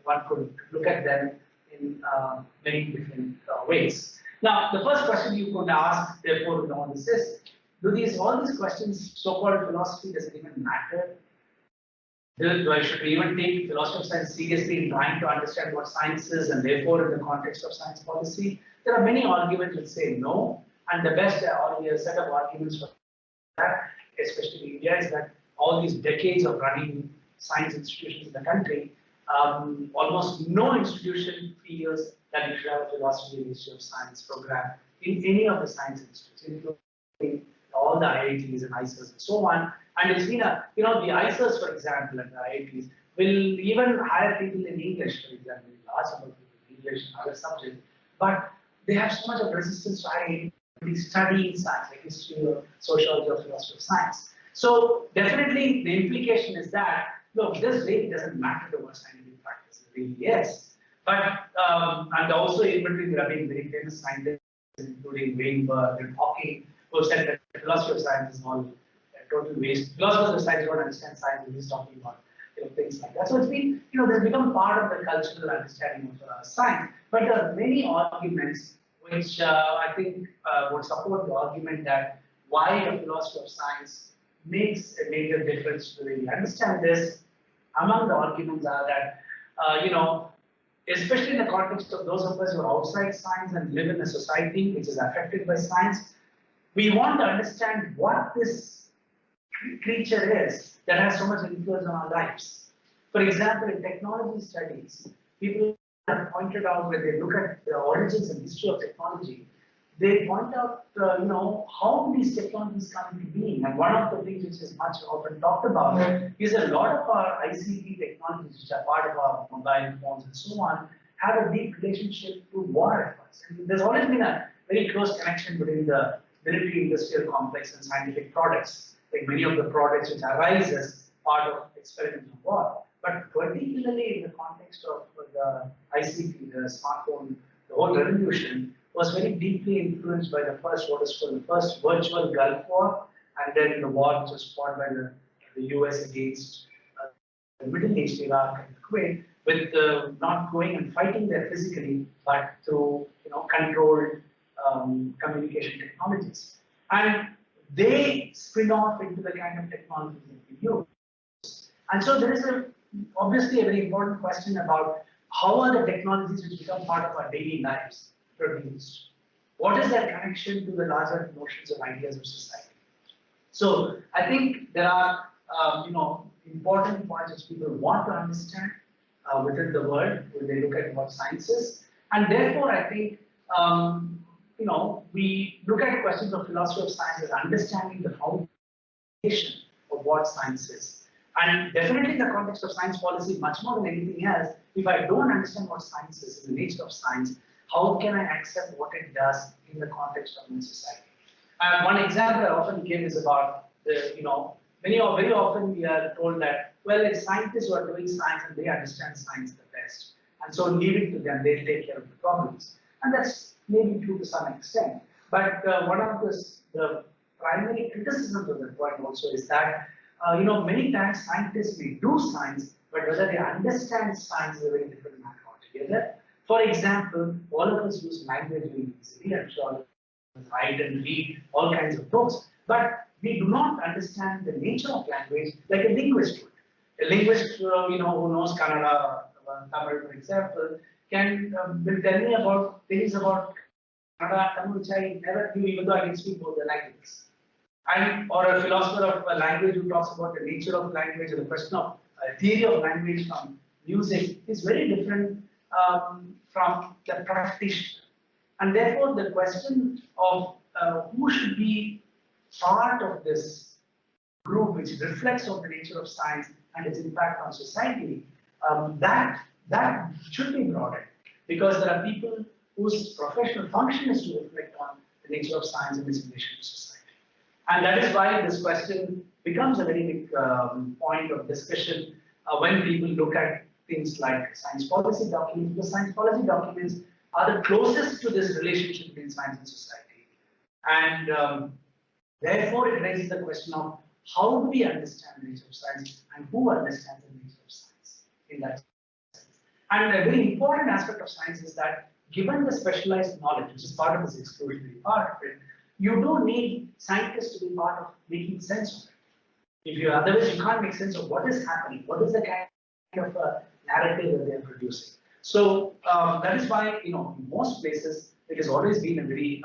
one could look at them in many different ways. Now, the first question you could ask, therefore, with all this is, all these questions, so-called philosophy, does it even matter? Should we even take philosophy of science seriously in trying to understand what science is, and therefore in the context of science policy? There are many arguments that say no, and the best set of arguments for that, especially in India, is that all these decades of running science institutions in the country, almost no institution feels that you should have a philosophy and history of science program in any of the science institutes, including all the IITs and IIScs and so on. And it's been the IIScs, for example, and the IITs will even hire people in English, for example, large number of people in English and other subjects, but they have so much of resistance to hiring studying science, like history or sociology or philosophy of science. So definitely the implication is that, look, this really doesn't matter to what scientific practice it really is. But, and also in between there have been very famous scientists, including Weinberg and Hawking, who have said that philosophy of science is all total waste. Philosophers of science don't understand science, we're just talking about things like that. So it's been, they've become part of the cultural understanding of science. But there are many arguments which I think would support the argument that why a philosophy of science makes a major difference to really understand this. Among the arguments are that, especially in the context of those of us who are outside science and live in a society which is affected by science, we want to understand what this creature is that has so much influence on our lives. For example, in technology studies, people have pointed out when they look at the origins and history of technology, they point out, how these technologies come into being. And one of the things which is much often talked about is a lot of our ICT technologies, which are part of our mobile phones and so on, have a deep relationship to war efforts. And there's always been a very close connection between the military-industrial complex and scientific products, like many of the products which arise as part of experimental war. But particularly in the context of the ICT, the smartphone, the whole revolution was very deeply influenced by the first virtual Gulf War, and then the war which was fought by the US against the Middle East, Iraq and Kuwait, with not going and fighting there physically, but through controlled communication technologies. And they spin off into the kind of technologies that we use. And so there is obviously a very important question about how are the technologies which become part of our daily lives produced? What is their connection to the larger notions of ideas of society? So I think there are important points which people want to understand within the world when they look at what science is. And therefore I think we look at questions of philosophy of science as understanding the foundation of what science is. And definitely in the context of science policy, much more than anything else, if I don't understand what science is, the nature of science, how can I accept what it does in the context of my society? One example I often give is about very often we are told that, well, it's scientists who are doing science and they understand science the best. And so leave it to them, they'll take care of the problems. And that's maybe true to some extent. But one of the primary criticisms of that point also is that, many times scientists may do science, but whether they understand science is a very different matter altogether. For example, all of us use language very easily. I'm sure we write and read all kinds of books, but we do not understand the nature of language like a linguist would. A linguist, who knows Kannada, Tamil, for example, will tell me about things about Kannada, Tamil, which I never knew, even though I can speak both the languages. Or a philosopher of a language who talks about the nature of language or the question of theory of language from music is very different from the practitioner. And therefore, the question of who should be part of this group which reflects on the nature of science and its impact on society, that should be broadened, because there are people whose professional function is to reflect on the nature of science and its relation to society. And that is why this question becomes a very big point of discussion when people look at things like science policy documents, because science policy documents are the closest to this relationship between science and society. And therefore, it raises the question of how do we understand the nature of science and who understands the nature of science in that sense. And a very important aspect of science is that given the specialized knowledge, which is part of this exclusionary part of it, you do need scientists to be part of making sense of it. If you otherwise you can't make sense of what is happening, what is the kind of narrative that they are producing. So that is why in most places it has always been a very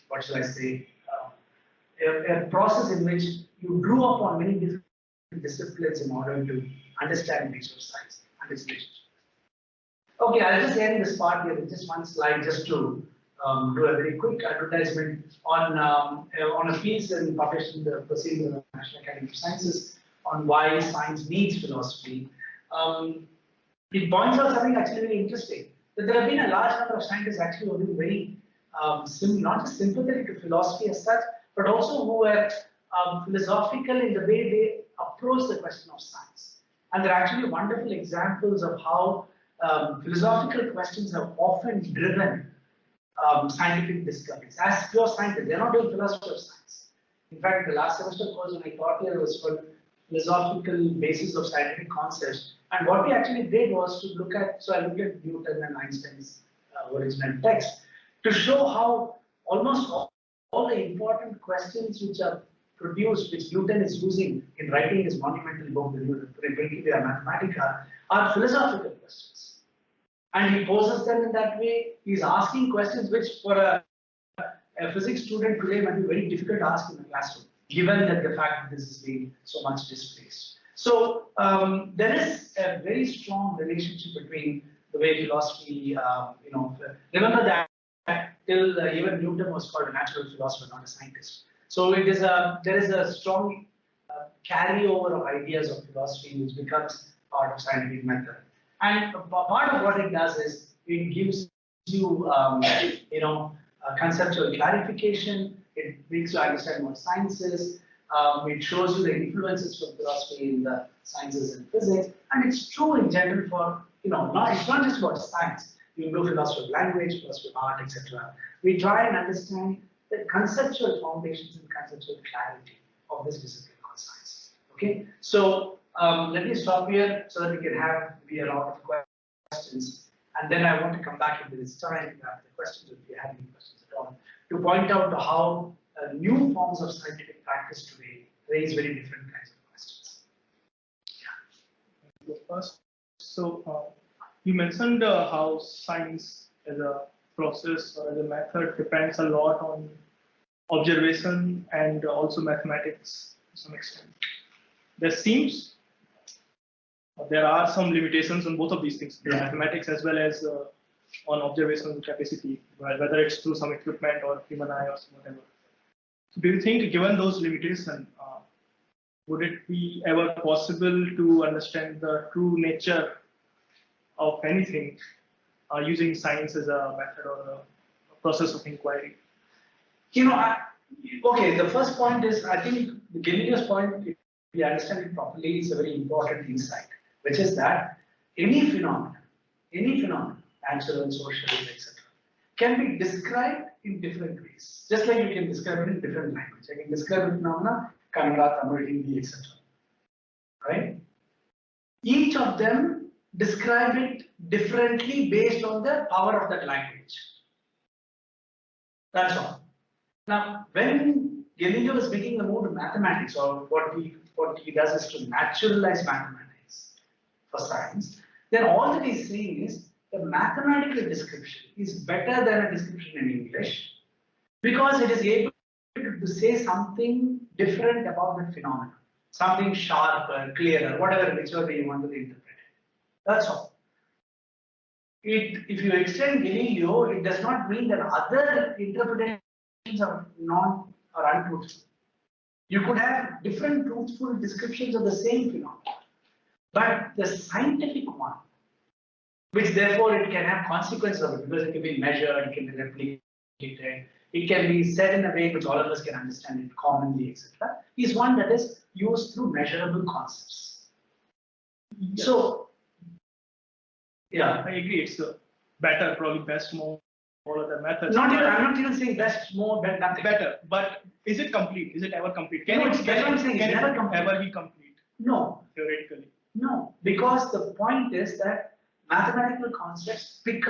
what shall I say, a process in which you drew upon many different disciplines in order to understand the nature of science and its relationship. Okay, I'll just end this part here with just one slide, just to do a very quick advertisement on a piece published in the Proceedings of the National Academy of Sciences on why science needs philosophy. It points out something actually very interesting, that there have been a large number of scientists actually who have been very not just sympathetic to philosophy as such, but also who were philosophical in the way they approach the question of science. And there are actually wonderful examples of how philosophical questions have often driven scientific discoveries. As pure scientists, they're not doing philosophy of science. In fact, the last semester course when I taught here was called Philosophical Basis of Scientific Concepts. And what we actually did was to look at, so I looked at Newton and Einstein's original text to show how almost all the important questions which are produced, which Newton is using in writing his monumental book, the Principia Mathematica, are philosophical questions. And he poses them in that way. He's asking questions which for a physics student today might be very difficult to ask in the classroom, given that the fact that this is being so much displaced. So there is a very strong relationship between the way philosophy, remember that till even Newton was called a natural philosopher, not a scientist. So there is a strong carryover of ideas of philosophy which becomes part of scientific method. And part of what it does is it gives you, conceptual clarification. It makes you understand what science is. It shows you the influences from philosophy in the sciences and physics. And it's true in general for, it's not just about science. You do philosophy of language, philosophy of art, etc. We try and understand the conceptual foundations and conceptual clarity of this discipline called science. Okay, so let me stop here so that we can be a lot of questions, and then I want to come back if there is time after the questions, if you have any questions at all, to point out how new forms of scientific practice today raise very different kinds of questions. Yeah. First, so you mentioned how science as a process or as a method depends a lot on observation and also mathematics to some extent. There are some limitations on both of these things, mathematics as well as on observation capacity, whether it's through some equipment or human eye or whatever. So do you think, given those limitations, would it be ever possible to understand the true nature of anything using science as a method or a process of inquiry? Okay, the first point is, I think the Galileo's point, if we understand it properly, is a very important insight, which is that any phenomenon, natural, social, etc., can be described in different ways. Just like you can describe it in different language. I can describe a phenomena, Kannada, Tamil, Hindi, etc. Right? Each of them describe it differently based on the power of that language. That's all. Now, when Galileo is making the move to mathematics, or what he does is to naturalize mathematics for science, then all that he's saying is the mathematical description is better than a description in English because it is able to say something different about the phenomenon, something sharper, clearer, whichever way you want to interpret it. That's all. If you extend Galileo, it does not mean that other interpretations are untruthful. You could have different truthful descriptions of the same phenomenon, but the scientific one, which therefore it can have consequences of it because it can be measured, it can be replicated, it can be said in a way which all of us can understand it commonly, etc., is one that is used through measurable concepts. Yes. So, yeah. I agree. It's better, probably best, more other methods. I'm not even saying best, more, better, nothing. Better, but is it complete? Is it ever complete? No, that's what I'm saying, it's never complete. Ever be complete? No. Theoretically. No, because the point is that mathematical concepts pick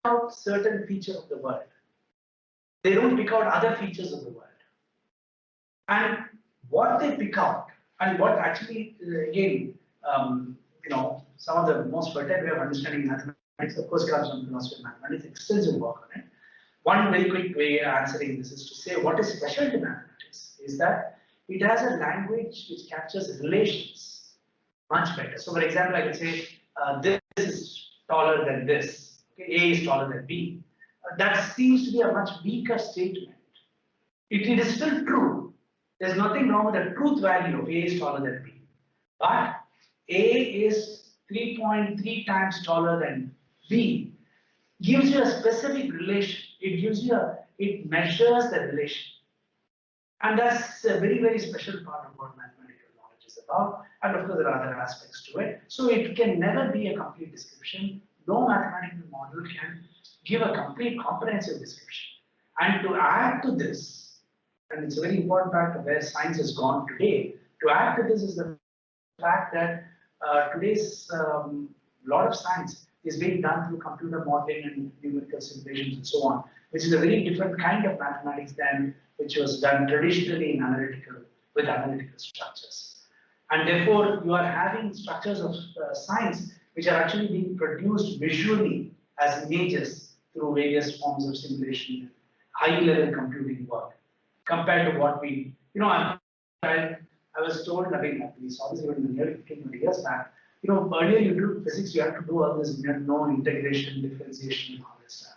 out certain features of the world. They don't pick out other features of the world. And what they pick out, and what actually, again, some of the most fertile way of understanding mathematics, of course, comes from philosophy of mathematics, extensive work on it. One very quick way of answering this is to say what is special to mathematics is that it has a language which captures relations much better. So, for example, I could say this is taller than this. Okay, A is taller than B. That seems to be a much weaker statement. It is still true. There's nothing wrong with the truth value of A is taller than B. But A is 3.3 times taller than B gives you a specific relation. It measures the relation. And that's a very, very special part of what mathematical knowledge is about. And of course, there are other aspects to it. So it can never be a complete description. No mathematical model can give a complete comprehensive description. And to add to this, and it's a very important fact of where science has gone today, to add to this is the fact that today's lot of science is being done through computer modeling and numerical simulations and so on, which is a very different kind of mathematics than which was done traditionally in with analytical structures. And therefore, you are having structures of science which are actually being produced visually as images through various forms of simulation, high-level computing work, compared to what we, I was told, we saw this even nearly 15 years back, earlier you do physics, you have to do all this, integration, differentiation, and all this stuff.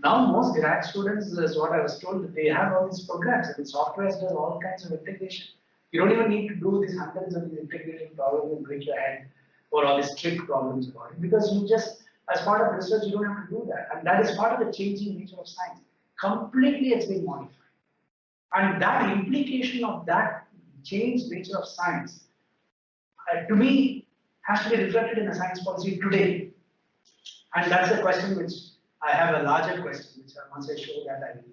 Now, most grad students, is what I was told, that they have all these programs, and the software does all kinds of integration. You don't even need to do these hundreds of these integration problems and break your head or all these trick problems about it, because you just, as part of research, you don't have to do that. And that is part of the changing nature of science. Completely it's been modified. And that implication of that changed nature of science, to me, has to be reflected in the science policy today. And that's a question which I have a larger question, which once I show that, I will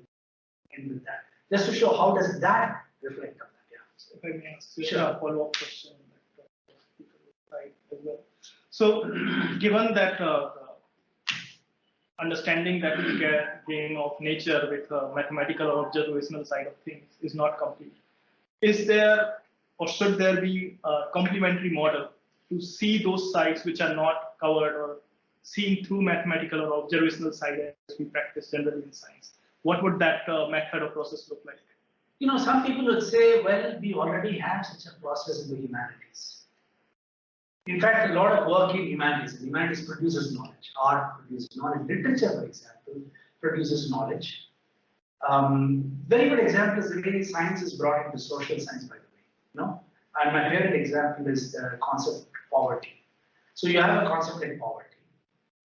end with that. Just to show how does that reflect on that. Yeah. So if I may ask a follow-up question as well. So, given that understanding that we gain of nature with mathematical or observational side of things is not complete, is there or should there be a complementary model to see those sides which are not covered or seen through mathematical or observational side as we practice generally in science? What would that method or process look like? Some people would say, well, we already have such a process in the humanities. In fact, a lot of work in humanities. Humanities produces knowledge. Art produces knowledge. Literature, for example, produces knowledge. Very good example is the way science is brought into social science, by the way. And my favorite example is the concept of poverty. So you have a concept like poverty,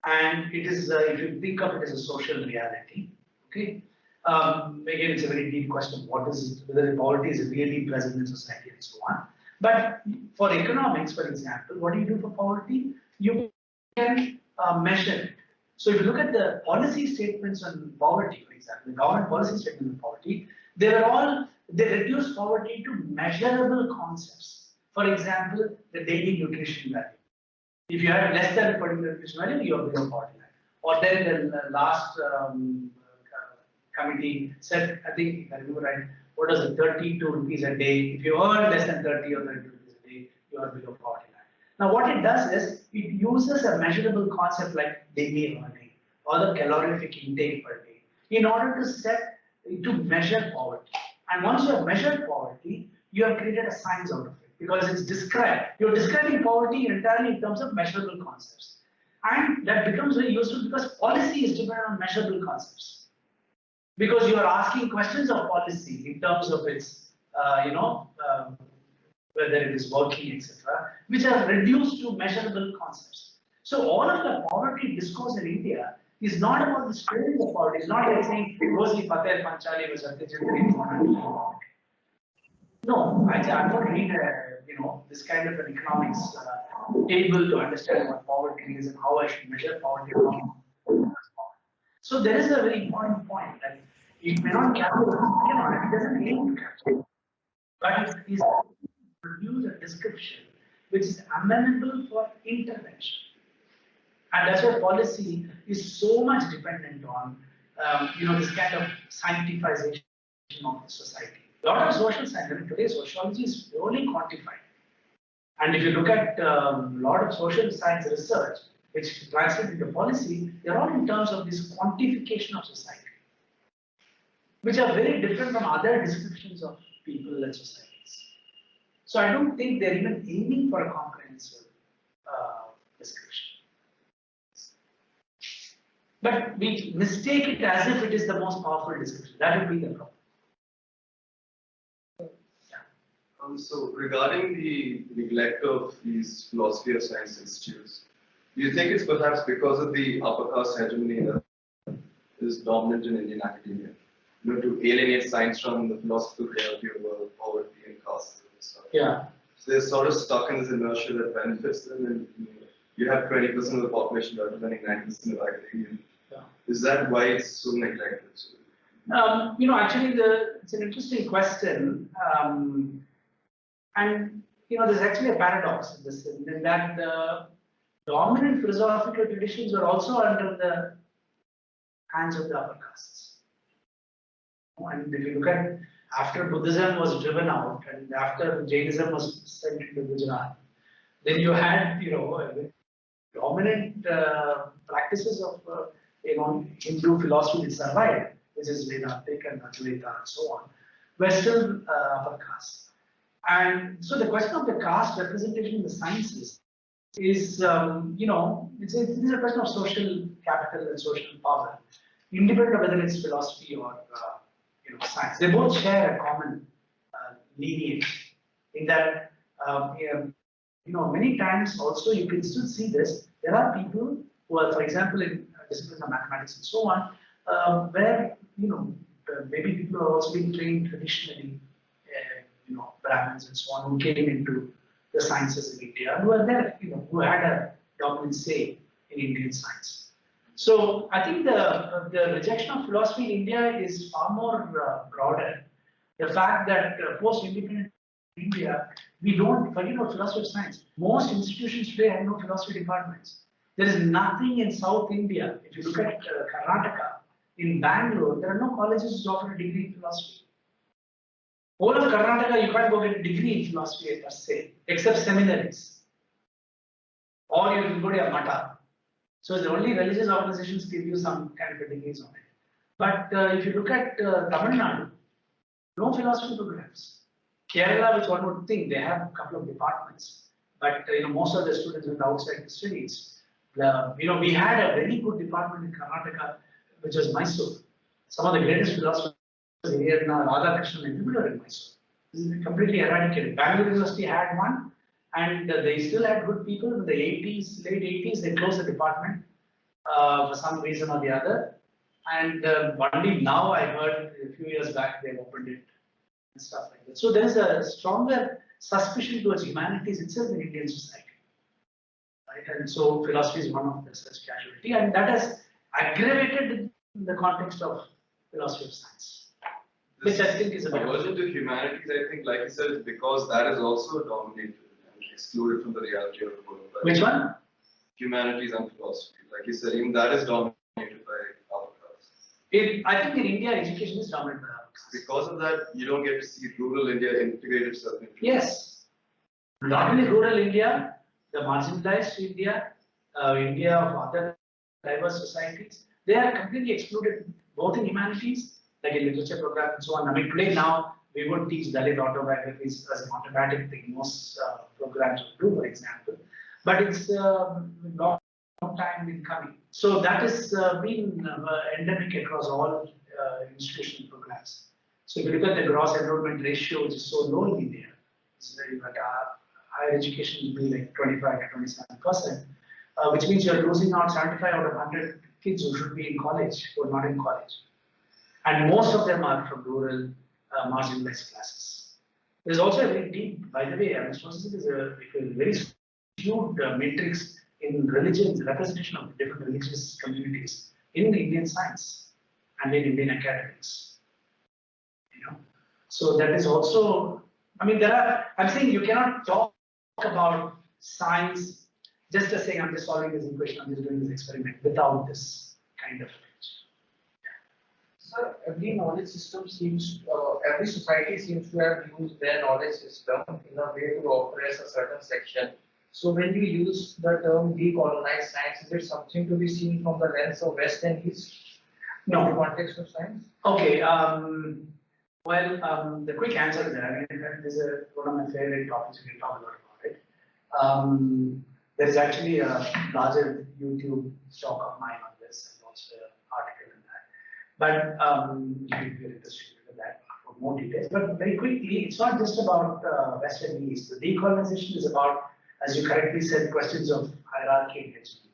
and it is, if you think of it as a social reality, okay. Again, it's a very deep question. What is it? Whether poverty is really present in society and so on. But for economics, for example, what do you do for poverty? You can measure it. So if you look at the policy statements on poverty, for example, the government policy statements on poverty, they reduce poverty to measurable concepts. For example, the daily nutrition value. If you have less than a particular nutrition value, you are below poverty line. Or then the last committee said, I think, if I remember right, what is it, 32 rupees a day. If you earn less than 30 or 32 rupees a day, you are below poverty line. Now, what it does is, it uses a measurable concept like daily earning or the calorific intake per day in order to measure poverty. And once you have measured poverty, you have created a science out of it because it's described. You're describing poverty entirely in terms of measurable concepts. And that becomes very useful because policy is dependent on measurable concepts. Because you are asking questions of policy in terms of its, whether it is working, etc., which are reduced to measurable concepts. So all of the poverty discourse in India is not about the story of poverty. It's not like saying Rosi Fateh Panchali was a No, I don't read this kind of an economics table to understand what poverty is and how I should measure poverty. So there is a very important point that it may not capture, it doesn't aim to capture, but it is produce a description which is amenable for intervention. And that's why policy is so much dependent on this kind of scientificization of the society. A lot of social science, today sociology is purely quantified. And if you look at a lot of social science research, which translates into policy, they're all in terms of this quantification of society, which are very different from other descriptions of people and societies. So I don't think they're even aiming for a comprehensive description. But we mistake it as if it is the most powerful description. That would be the problem. So regarding the neglect of these philosophy of science institutes, do you think it's perhaps because of the upper caste hegemony that is dominant in Indian academia? To alienate science from the philosophical reality of poverty and caste and stuff. Yeah. So they're sort of stuck in this inertia that benefits them, and you have 20% of the population representing 90% of academia. Yeah. Is that why it's so neglected? Actually, it's an interesting question. And there's actually a paradox in this, in that the dominant philosophical traditions were also under the hands of the upper castes. And if you look at after Buddhism was driven out and after Jainism was sent into Gujarat, then you had dominant practices of Hindu philosophy that survived, which is Vedantic and Advaita and so on, were still upper caste. And so the question of the caste representation in the sciences is, it's a question of social capital and social power, independent of whether it's philosophy or science. They both share a common lineage in that, many times also you can still see this. There are people who are, for example, in disciplines of mathematics and so on, where maybe people are also being trained traditionally. Brahmins and so on, who came into the sciences in India, who were there, who had a dominant say in Indian science. So I think the rejection of philosophy in India is far more broader. The fact that post-independent India, we don't forget about philosophy of science. Most institutions today have no philosophy departments. There is nothing in South India. If you look at Karnataka, in Bangalore, there are no colleges which offer a degree in philosophy. Whole of Karnataka, you can't go get a degree in philosophy per se, except seminaries. Or you can go to a mata. So the only religious organizations give you some kind of degrees on it. But if you look at Tamil Nadu, no philosophy programs. Kerala, which one would think, they have a couple of departments. But most of the students went outside the studies. We had a very good department in Karnataka, which was Mysore. Some of the greatest philosophers here now, Radhakrishnan and people are in Mysore. This is completely eradicated. Bangalore University had one, and they still had good people. In the 80s, late 80s, they closed the department for some reason or the other. And only now I heard a few years back they opened it and stuff like that. So there is a stronger suspicion towards humanities itself in Indian society. Right? And so philosophy is one of the such casualty, and that has aggravated in the context of philosophy of science. Which I think is a aversion to humanities, I think, like you said, is because that is also dominated and excluded from the reality of the world. Which one? Humanities and philosophy. Like you said, even that is dominated by upper caste. I think in India, education is dominated by upper caste. Because of that, you don't get to see rural India integrate itself into. Yes. Not only rural India, the marginalized India, India of other diverse societies, they are completely excluded both in humanities, like in literature program and so on. I mean, today now we would teach Dalit autobiographies as an automatic thing. Most programs would do, for example. But it's long time in coming. So that has been endemic across all institutional programs. So if you look at the gross enrollment ratio, which is so low in India, it's higher education will be like 25 to 27%, which means you're losing out 75 out of 100 kids who should be in college who are not in college. And most of them are from rural, marginalized classes. There's also a very deep, by the way, sociology is a very skewed matrix in religion, representation of different religious communities in Indian science and in Indian academics. You know, so that is also. I mean, I'm saying you cannot talk about science just as saying I'm just solving this equation, I'm just doing this experiment without this kind of. Sir, every knowledge system seems, every society seems to have used their knowledge system in a way to oppress a certain section. So when you use the term decolonized science, is it something to be seen from the lens of West and East? No. In the context of science? Okay. The quick answer is that, I mean, this is one of my favorite topics we can talk about it. There is actually a larger YouTube talk of mine on this and also an article in that. But if you're interested in that for more details. But very quickly, it's not just about West and East. The decolonization is about, as you correctly said, questions of hierarchy and hegemony.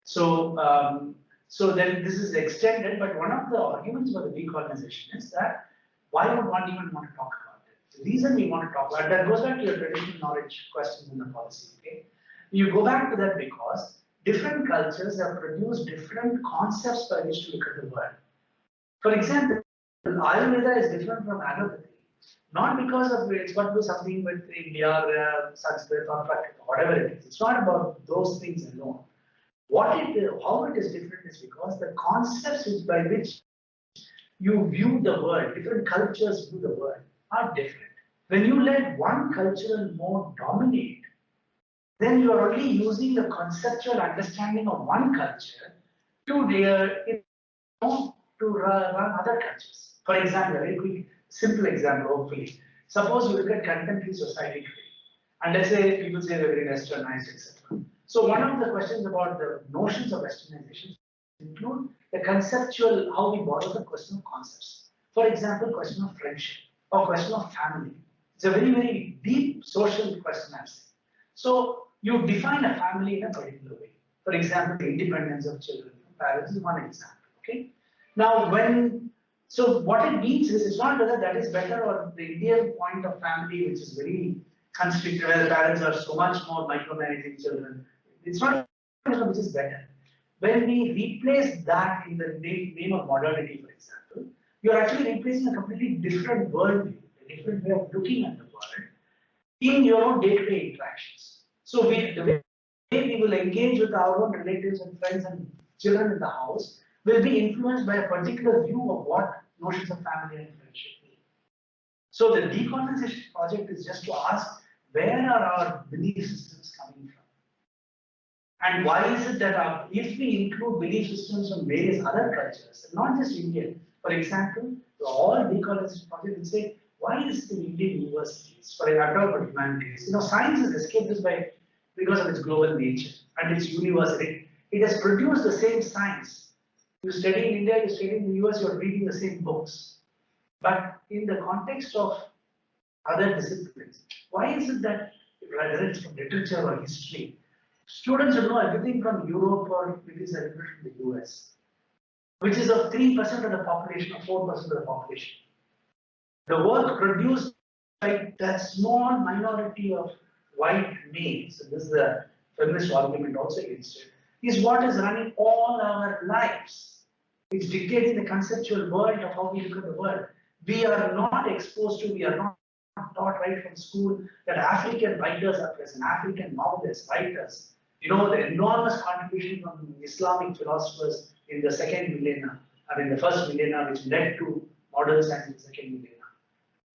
So, so then this is extended, but one of the arguments for the decolonization is that why would one even want to talk about it? The reason we want to talk about it, that goes back to your traditional knowledge questions in the policy, okay? You go back to that because different cultures have produced different concepts by which to look at the world. For example, Ayurveda is different from allopathy, not because of it's got to do something with India or Sanskrit or Prakrit, whatever it is. It's not about those things alone. How it is different is because the concepts by which you view the world, different cultures view the world, are different. When you let one cultural mode dominate, then you are only using the conceptual understanding of one culture to run other cultures. For example, a very quick, simple example, hopefully. Suppose you look at contemporary society today, and let's say people say they're very westernized, etc. So one of the questions about the notions of westernization include the conceptual, how we borrow the question of concepts. For example, question of friendship or question of family. It's a very, very deep social question, I'm saying. So you define a family in a particular way. For example, the independence of children from parents is one example. Okay. Now, so what it means is, it's not whether that is better or the Indian point of family, which is very constricted, where the parents are so much more micromanaging children. It's not which is better. When we replace that in the name of modernity, for example, you're actually replacing a completely different worldview, a different way of looking at the world in your own day-to-day interactions. So the way we will engage with our own relatives and friends and children in the house will be influenced by a particular view of what notions of family and friendship mean. So the decolonization project is just to ask, where are our belief systems coming from? And why is it that if we include belief systems from various other cultures, not just Indian, for example, all decolonization project will say, why is the Indian universities, for example, humanities, science has escaped this because of its global nature and its university. It has produced the same science. You study in India, you study in the US, you're reading the same books. But in the context of other disciplines, why is it that, whether it's from literature or history, students will know everything from Europe or British everything from the US, which is of 3% of the population or 4% of the population. The work produced by that small minority of white males, and this is the feminist argument also against it, is what is running all our lives. It's dictating the conceptual world of how we look at the world. We are not exposed to, we are not taught right from school that African writers are present, African novelists, writers. The enormous contribution from Islamic philosophers in the second millennia, the first millennia, which led to modern science in the second millennia.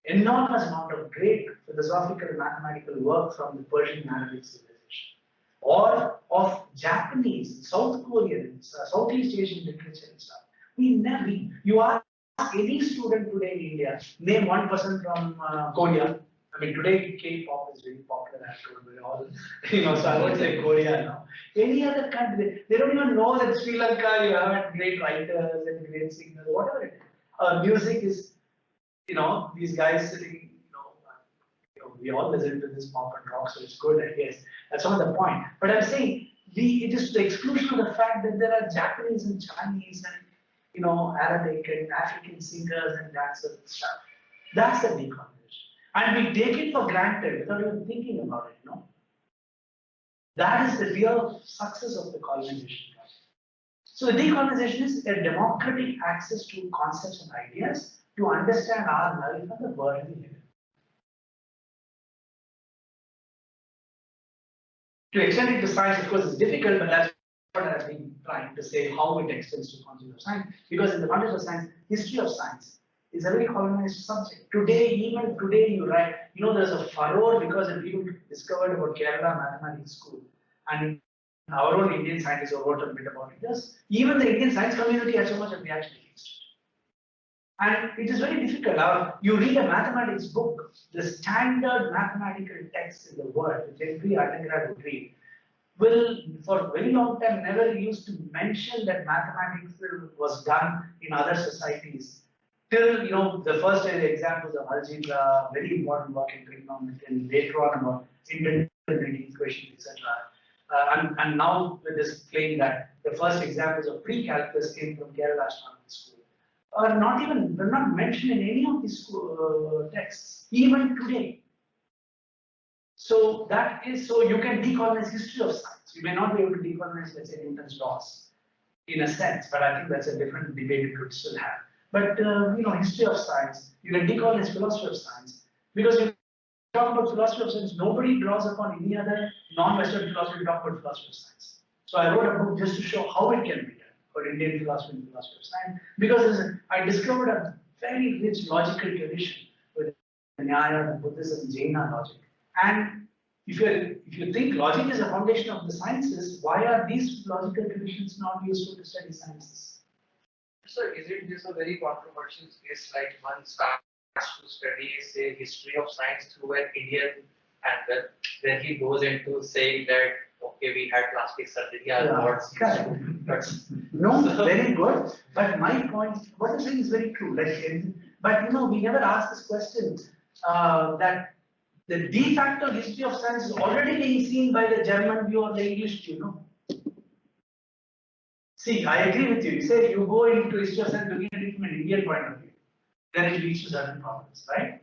Enormous amount of great philosophical and mathematical work from the Persian and Arabic civilization, or of Japanese, South Korean, Southeast Asian literature and stuff. You ask any student today in India, name one person from Korea. Today K-pop is very popular. So I won't say Korea now. Any other country, they don't even know that Sri Lanka, you have great writers and great singers, whatever it is. Music is, these guys sitting, we all listen to this pop and rock, so it's good, I guess. That's not the point. But I'm saying, it is to the exclusion of the fact that there are Japanese and Chinese and, Arabic and African singers and dancers and stuff. That's the decolonization. And we take it for granted without even thinking about it, no? That is the real success of the colonization process. So the decolonization is a democratic access to concepts and ideas to understand our life and the world we live in. To extend it to science, of course, is difficult, but that's what I've been trying to say, how it extends to concept of science. Because in the context of science, history of science is a very colonized subject. Today, even today, you write, there's a furore because people discovered about Kerala Mathematics School. And our own Indian scientists wrote a bit about it. Yes, even the Indian science community has so much of reaction against it. And it is very difficult. You read a mathematics book, the standard mathematical text in the world, which every undergrad would read, will for a very long time never used to mention that mathematics was done in other societies. Till the first examples of algebra, very important work in trigonometry, and later on about intermediate equations, etc. And now with this claim that the first examples of pre-calculus came from Kerala Astronomy School, are they're not mentioned in any of these texts, even today. So you can decolonize history of science. You may not be able to decolonize, let's say, Newton's laws, in a sense, but I think that's a different debate we could still have. But history of science, you can decolonize philosophy of science, because you talk about philosophy of science, nobody draws upon any other non-Western philosophy to talk about philosophy of science. So I wrote a book just to show how it can be done for Indian philosophy and philosophy of science, because I discovered a very rich logical tradition with Nyaya, Buddhism, Jaina logic. And if you think logic is a foundation of the sciences, why are these logical traditions not useful to study sciences? So isn't this a very controversial case, like one starts to study, say, history of science through an Indian angle, then he goes into saying that, okay, we had plastic surgery, No, very good. But my point, what you're saying is very true. But we never asked this question that the de facto history of science is already being seen by the German view or the English view, See, I agree with you. You say you go into history of science looking at it from an Indian point of view, then it leads to certain problems, right?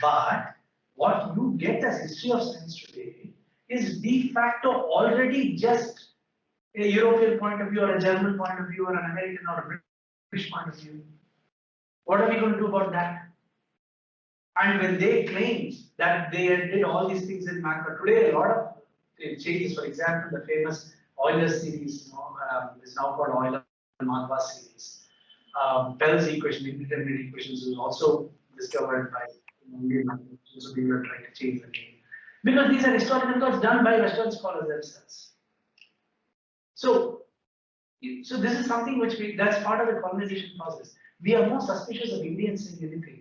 But what you get as history of science today is de facto already just a European point of view or a German point of view or an American or a British point of view. What are we going to do about that? And when they claim that they did all these things in macro, today a lot of changes, for example, the famous Euler series is now called Euler Marquardt series. Pell's equation, indeterminate equations, was also discovered by Indian mathematicians, so we were trying to change the name. Because these are historical thoughts done by Western scholars themselves. So this is something which that's part of the colonization process. We are more suspicious of Indians saying anything.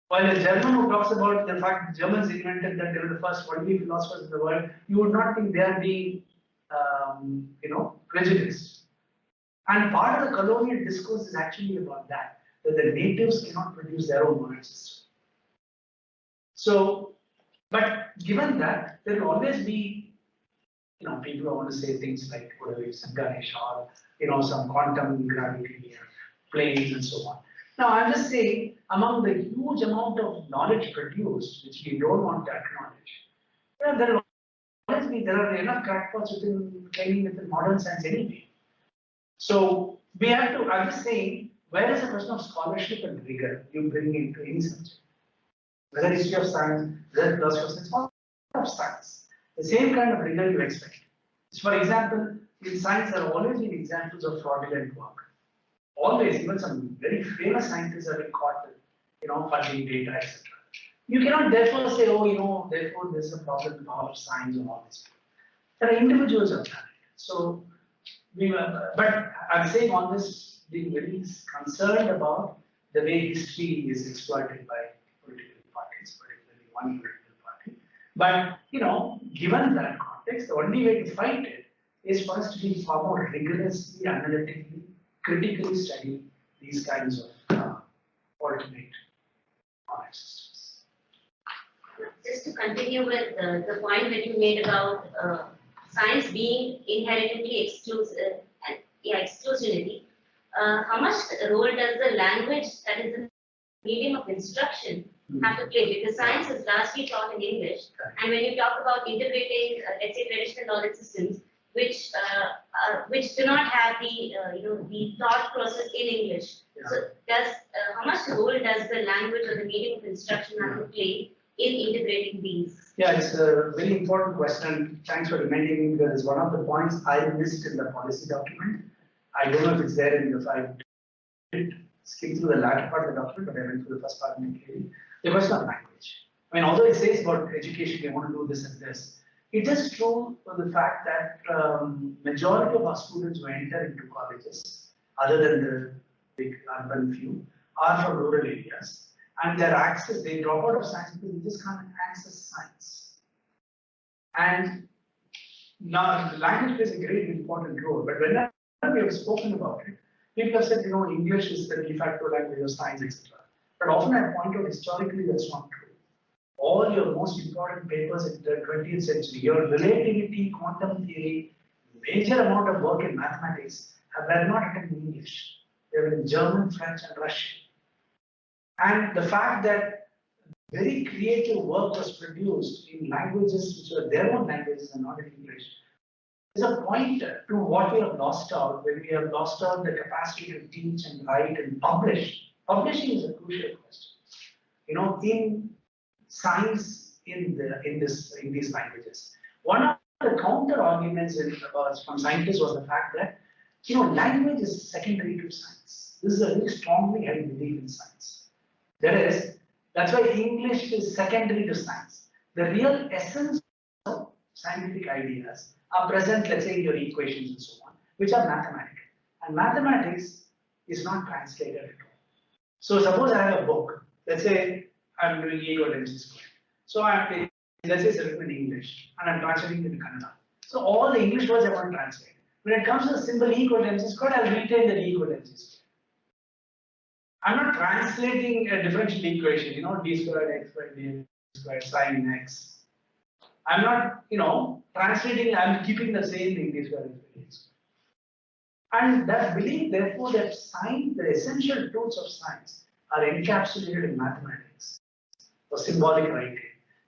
While a German who talks about the fact that Germans invented that they were the first only philosophers in the world, you would not think they are being, prejudiced. And part of the colonial discourse is actually about that the natives cannot produce their own moral system. So, but given that, there will always be, people who want to say things like whatever is Ganesh or, some quantum gravity planes and so on. Now, I'm just saying, among the huge amount of knowledge produced, which we don't want to acknowledge, there will always be, there are enough crackpots within modern science anyway. So we have to, I'm just saying, where is the question of scholarship and rigor you bring into any subject? Whether history of science, whether philosophy of science, all of science. The same kind of rigor you expect. So for example, in science, there have always been examples of fraudulent work. Always, even some very famous scientists have been caught with, fudging data, etc. You cannot therefore say, therefore there's a problem with all of science and all this. There are individuals who have done it. So but I'm saying on this, being very concerned about the way history is exploited by political parties, particularly one political party. But given that context, the only way to fight it is for us to be far more rigorously, analytically, critically study these kinds of alternate knowledge systems. Just to continue with the point that you made about science being inherently exclusivity, how much role does the language that is medium of instruction have to play, because science is largely taught in English. And when you talk about integrating, let's say, traditional knowledge systems, which do not have the the thought process in English. Yeah. So how much role does the language or the medium of instruction have to play in integrating these? Yeah, it's a very important question. Thanks for reminding me, because it's one of the points I missed in the policy document. I don't know if it's there in the I did skip through the latter part of the document, but I went through the first part immediately. The question of language. I mean, although it says about education, we want to do this and this, it is true for the fact that majority of our students who enter into colleges, other than the big urban few, are from rural areas. And their access, they drop out of science because they just can't access science. And now the language plays a great important role, but whenever we have spoken about it, people have said, English is the de facto language of science, etc. But often I point out historically that's not true. All your most important papers in the 20th century, your relativity, quantum theory, major amount of work in mathematics were not written in English. They were in German, French, and Russian. And the fact that very creative work was produced in languages which were their own languages and not in English is a pointer to what we have lost out, when we have lost out the capacity to teach and write and publish. Publishing is a crucial question. In science in these languages. One of the counter arguments from scientists was the fact that language is secondary to science. This is a very strongly held belief in science. That's why English is secondary to science. The real essence of scientific ideas are present, let's say, in your equations and so on, which are mathematical. And mathematics is not translated at all. So suppose I have a book, let's say I'm doing E equal MC squared. So let's say it's written in English and I'm translating it in Kannada. So all the English words I want to translate. When it comes to the symbol E equal to MC squared, I'll retain the E equal to MC squared. I'm not translating a differential equation, d squared x squared dx squared sine x. I'm not, translating, I'm keeping the same thing, d squared x squared dx. And that belief, therefore, that science, the essential truths of science are encapsulated in mathematics or symbolic writing,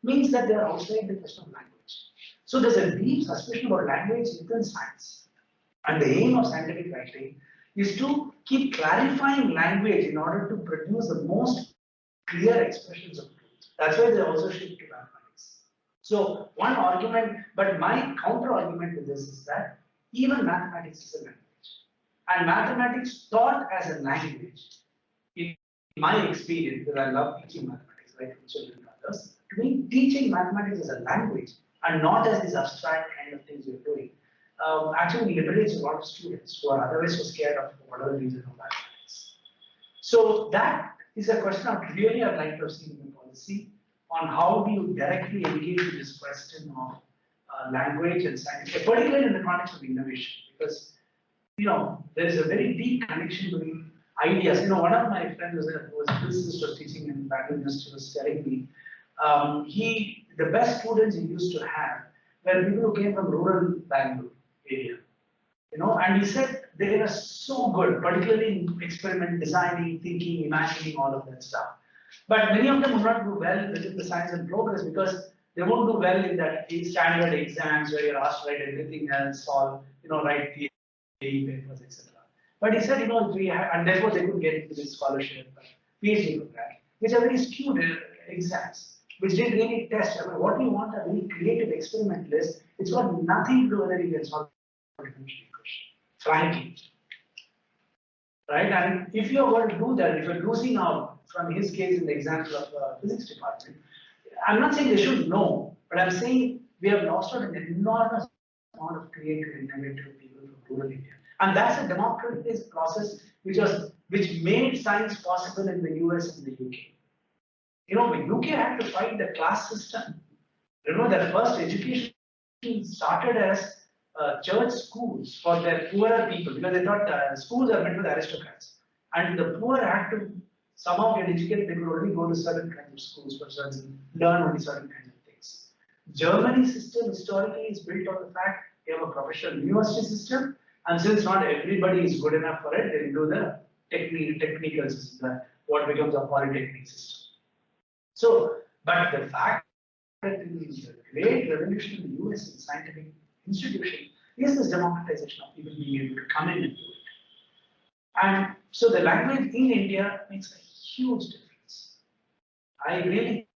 means that they are outside the question of language. So there's a deep suspicion about language within science. And the aim of scientific writing is to keep clarifying language in order to produce the most clear expressions of truth. That's why they also shift to mathematics. So one argument, but my counter argument to this is that even mathematics is a language. And mathematics taught as a language, in my experience, because I love teaching mathematics, right, to children and others, to me, teaching mathematics as a language and not as these abstract kind of things we're doing, actually liberates a lot of students who are otherwise so scared of whatever reason of mathematics. So that is a question I'd like to have seen in the policy on how do you directly engage with this question of language and science, particularly in the context of innovation, because there is a very deep connection between ideas. One of my friends who was a physicist, was teaching in Bangalore University, was telling me the best students he used to have were people who came from rural Bangalore area. And he said they were so good, particularly in experiment designing, thinking, imagining, all of that stuff. But many of them would not do well within the science and progress because they won't do well in that standard exams where you're asked to write everything else, or write the papers, etc. But he said, and therefore they could get into this scholarship, PhD program, which are very skewed exams, which didn't really test. I mean, what we want are very creative experimentalists. It's got nothing to do whether you can solve a differential equation, frankly. Right? And if you're going to do that, if you're losing out from his case in the example of physics department, I'm not saying they should know, but I'm saying we have lost out an enormous amount of creative, innovative people from rural India. And that's a democratic process which made science possible in the US and the UK. When UK had to fight the class system, that first education started as church schools for their poorer people, because they thought schools are meant for the aristocrats. And the poor had to somehow get educated, they could only go to certain kinds of schools for learn only certain kinds of things. Germany's system historically is built on the fact they have a professional university system, and since not everybody is good enough for it, they do the technical system, what becomes a polytechnic system. So, but the fact that in the great revolution in the US in scientific institution is this democratization of people being able to come in and do it. And so the language in India makes a huge difference. I really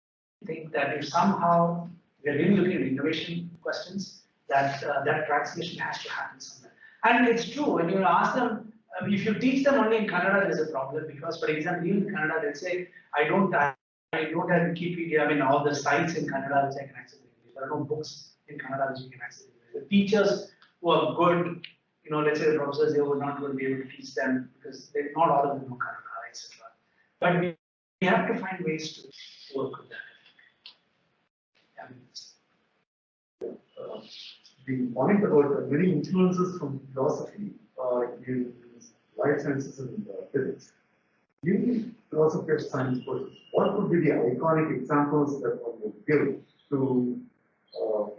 think that if somehow we are really looking at innovation questions, that that translation has to happen somewhere. And it's true, when you ask them, if you teach them only in Kannada, there is a problem because, for example, even in Kannada, they'll say, I don't have Wikipedia, I mean, all the sites in Kannada which I can access. There are no books in Kannada which you can access. The teachers who are good, you know, let's say the professors, they were not going to be able to teach them because they not all of them know Kannada, etc. But we have to find ways to work with that. The point about many influences from philosophy in life sciences and physics. In philosophy of science courses, what would be the iconic examples that one would give to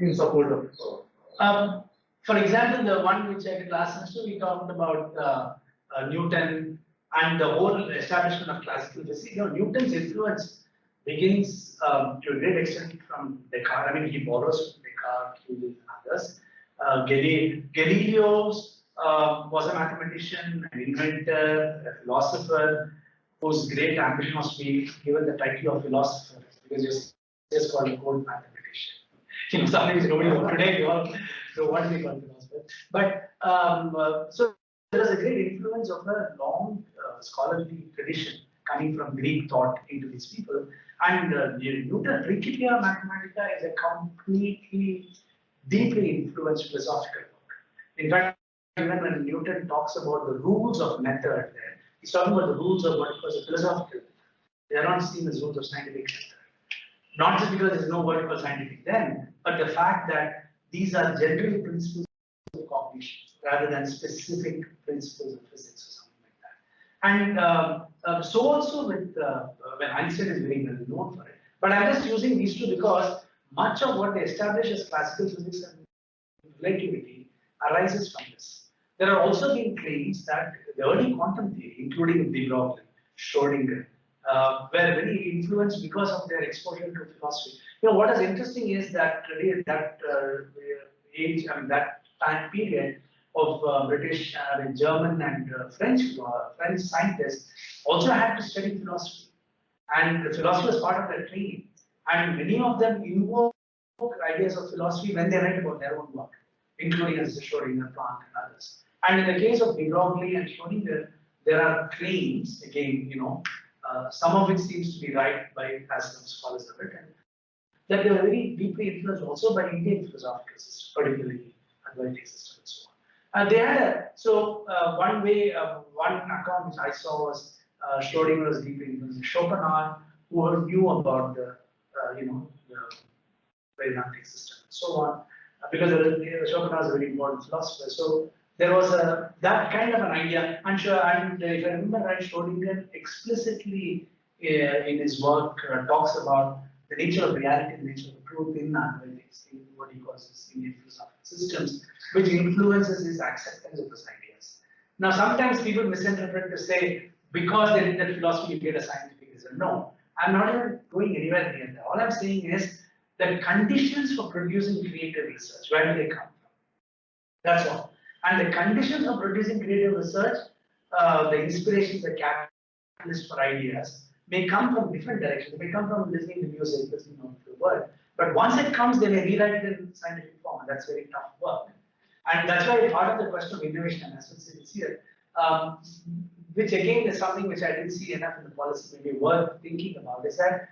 in support of? For example, the one which I did last semester, we talked about Newton and the whole establishment of classical physics. You know, Newton's influence begins to a great extent from Descartes. I mean, he borrows from Descartes, Hegel, and others. Galileo was a mathematician, an inventor, a philosopher, whose great ambition was to be given the title of philosopher because he was just called a cold mathematician. You know, sometimes nobody today we all know what we call philosopher. But so there is a great influence of a long scholarly tradition coming from Greek thought into these people. And Newton, Principia Mathematica is a completely deeply influenced philosophical work. In fact, even when Newton talks about the rules of method there, he's talking about the rules of what he calls a philosophical method. They are not seen as rules of scientific method. Not just because there's no word for scientific then, but the fact that these are general principles of cognition rather than specific principles of physics or something like that. And so also with when Einstein is very well known for it. But I'm just using these two because much of what they establish as classical physics and relativity arises from this. There are also been claims that the early quantum theory, including de Broglie, Schrödinger, were very influenced because of their exposure to philosophy. You know, what is interesting is that that time period of British, German, and French scientists also had to study philosophy, and the philosophy was part of their training. And many of them invoke ideas of philosophy when they write about their own work, including as Schrödinger, Planck, and others. And in the case of de Broglie and Schrödinger, there are claims, again, you know, some of it seems to be right by as some scholars have written, that they were very deeply influenced also by Indian philosophical system, particularly Advaita system and so on. They had one account which I saw was Schrödinger was deeply influenced by Schopenhauer, who knew about the Vedantic system and so on, because Schopenhauer is a very important philosopher. So there was that kind of an idea. And if I remember right, Schrödinger explicitly in his work talks about the nature of reality, the nature of truth in Advaita, what he calls his Indian philosophical systems, which influences his acceptance of his ideas. Now, sometimes people misinterpret to say, because they did that philosophy, you get a scientific result. No, I'm not even going anywhere near that. All I'm saying is the conditions for producing creative research, where do they come from? That's all. And the conditions of producing creative research, the inspirations, the catalyst for ideas, may come from different directions. They may come from listening to music, listening to the word. But once it comes, they may rewrite it in scientific form, and that's very tough work. And that's why part of the question of innovation and associates here, which again is something which I didn't see enough in the policy, maybe worth thinking about, is that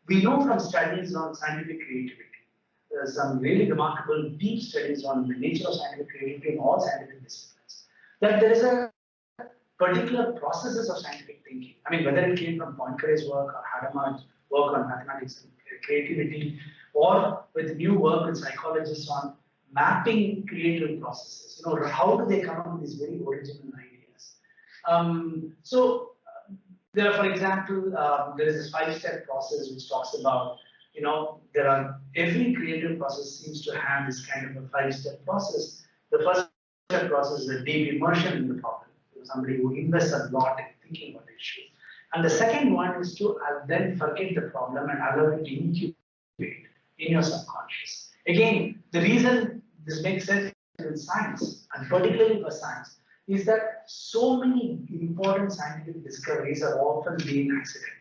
we know from studies on scientific creativity, there's some really remarkable deep studies on the nature of scientific creativity in all scientific disciplines, that there is a particular processes of scientific thinking. I mean, whether it came from Poincaré's work or Hadamard's work on mathematics and creativity, or with new work with psychologists on mapping creative processes. You know, how do they come up with these very original ideas? There are, for example, there is this 5-step process which talks about, you know, every creative process seems to have this kind of a 5-step process. The first step process is a deep immersion in the problem. Somebody who invests a lot in thinking about the issue. And the second one is to then forget the problem and allow it to incubate in your subconscious. Again, the reason this makes sense in science, and particularly for science, is that so many important scientific discoveries are often being accidental.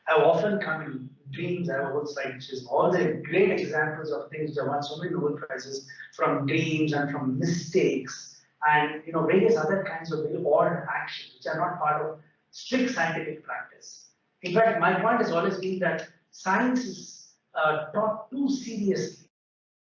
Have often come in dreams. I have a whole slide which is all the great examples of things that won so many Nobel Prizes from dreams and from mistakes and various other kinds of very odd actions which are not part of strict scientific practice. In fact, my point has always been that science is taught too seriously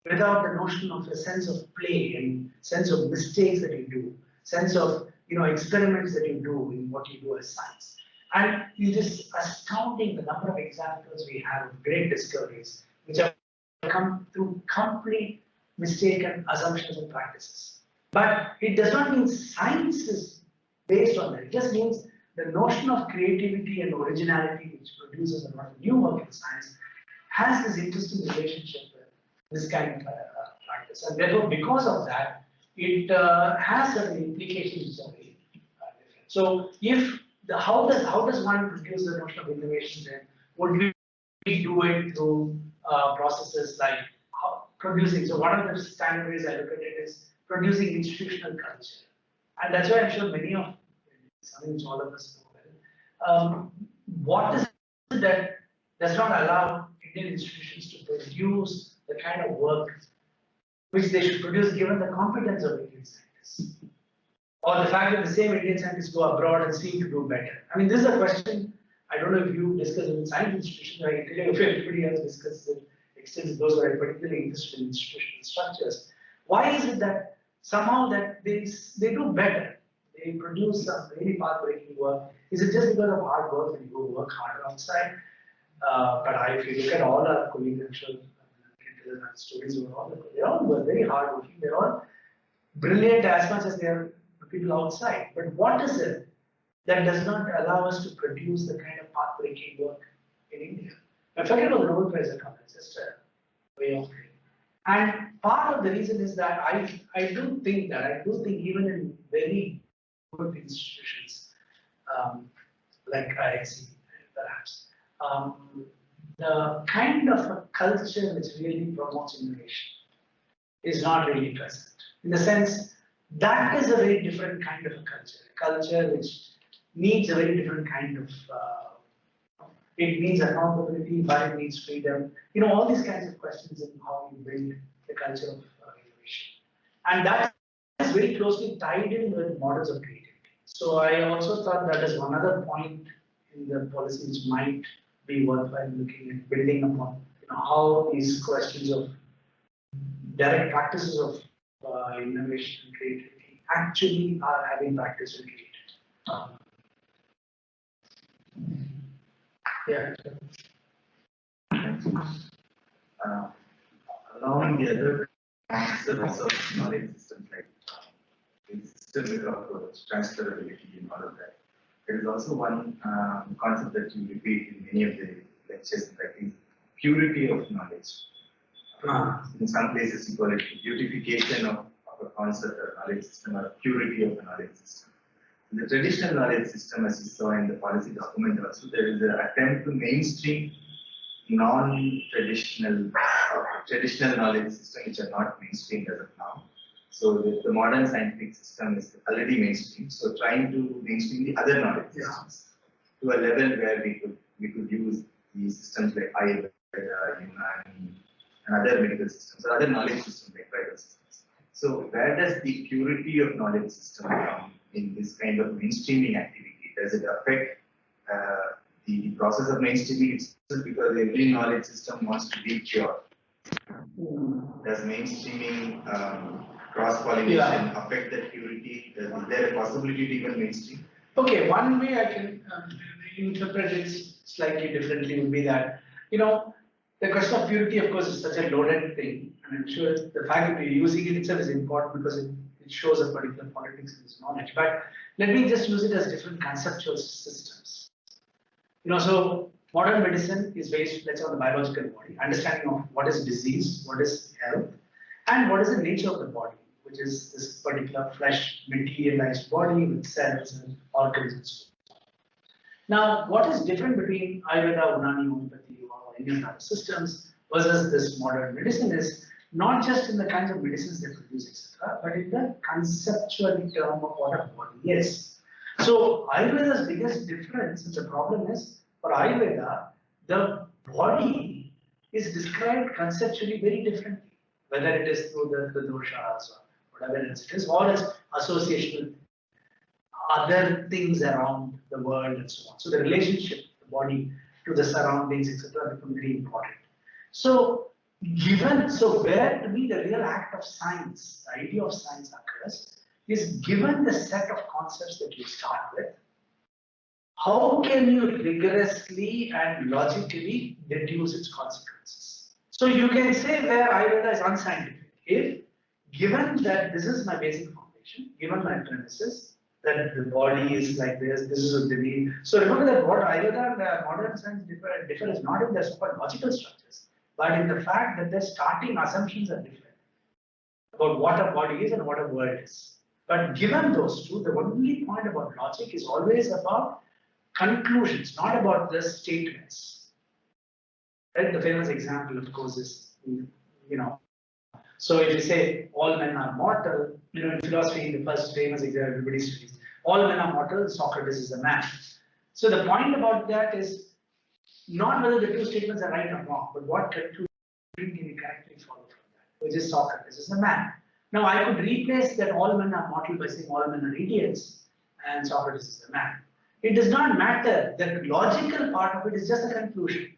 without the notion of a sense of play and sense of mistakes that you do, sense of experiments that you do in what you do as science. And it is astounding the number of examples we have of great discoveries which have come through complete mistaken assumptions and practices. But it does not mean science is based on that. It just means the notion of creativity and originality, which produces a lot of new work in science, has this interesting relationship with this kind of practice. And therefore, because of that, it has certain implications which are very different. So, how does one produce the notion of innovation then? Would we do it through processes like producing? So one of the standard ways I look at it is producing institutional culture. And that's why I'm sure many of, something which all of us know well, what is it that does not allow Indian institutions to produce the kind of work which they should produce given the competence of Indian scientists? Or the fact that the same Indian scientists go abroad and seem to do better. I mean, this is a question, I don't know if you discuss it in science institutions, I can tell you if everybody else discusses it, extends those who are particularly interested in institutional structures. Why is it that somehow that they do better? They produce some really path-breaking work. Is it just because of hard work that you go work harder outside? But if you look at all our colleagues, I'm sure students who are they're all very hardworking. They're all brilliant as much as they are people outside. But what is it that does not allow us to produce the kind of path-breaking work in India? Now, forget about the Nobel Prize account, it's just a way of thinking. And part of the reason is that I do think even in very good institutions like IISc, perhaps, the kind of a culture which really promotes innovation is not really present. In the sense, that is a very different kind of a culture which needs a very different kind of, it needs accountability, but it needs freedom. All these kinds of questions in how you build the culture of innovation. And that is very closely tied in with models of creativity. So I also thought that is one other point in the policy which might be worthwhile looking at building upon how these questions of direct practices of innovation and creativity actually are having practice and creativity. Yeah. Along the other concepts of knowledge systems like systems of transferability and all of that, there is also one concept that you repeat in many of the lectures, that is purity of knowledge. In some places, you call it beautification of a concept or knowledge system, or purity of a knowledge system. In the traditional knowledge system, as you saw in the policy document, also there is an attempt to mainstream non-traditional traditional knowledge system which are not mainstreamed as of now. So the modern scientific system is already mainstream. So trying to mainstream the other knowledge systems to a level where we could use these systems like Ayurveda, Unani, and other medical systems, or other knowledge systems like private systems. So where does the purity of knowledge system come in this kind of mainstreaming activity? Does it affect the process of mainstreaming itself, because every knowledge system wants to be pure? Does mainstreaming cross-pollination affect that purity? Is there a possibility to even mainstream? Okay, one way I can interpret it slightly differently would be that, the question of purity, of course, is such a loaded thing, and I'm sure the fact that we're using it itself is important because it shows a particular politics in this knowledge. But let me just use it as different conceptual systems. So modern medicine is based, let's say, on the biological body, understanding of what is disease, what is health, and what is the nature of the body, which is this particular flesh materialized body with cells and organs and so on. Now, what is different between Ayurveda, Unani, homeopathy, or Indian other systems versus this modern medicine is not just in the kinds of medicines they produce, etc., but in the conceptual term of what a body is. So, Ayurveda's biggest difference, and the problem is, for Ayurveda, the body is described conceptually very differently, whether it is through the doshas or whatever else it is, or as association with other things around the world and so on. So the relationship, the body to the surroundings, etc., become very important. So where to me the real act of science, the idea of science occurs, is given the set of concepts that you start with, how can you rigorously and logically deduce its consequences? So you can say where Ayurveda is unscientific. If given that this is my basic foundation, given my premises, that the body is like this is what they need. So remember that what Ayurveda and modern science differ is not in their so-called logical structures, but in the fact that their starting assumptions are different about what a body is and what a world is. But given those two, the only point about logic is always about conclusions, not about the statements. Right? The famous example, of course, is, so if you say all men are mortal, in philosophy, the first famous example everybody studies, all men are mortal, Socrates is a man. So the point about that is not whether the two statements are right or wrong, but what conclusion can you correctly follow from that, which is Socrates is a man. Now I could replace that all men are mortal by saying all men are idiots and Socrates is a man. It does not matter, the logical part of it is just a conclusion,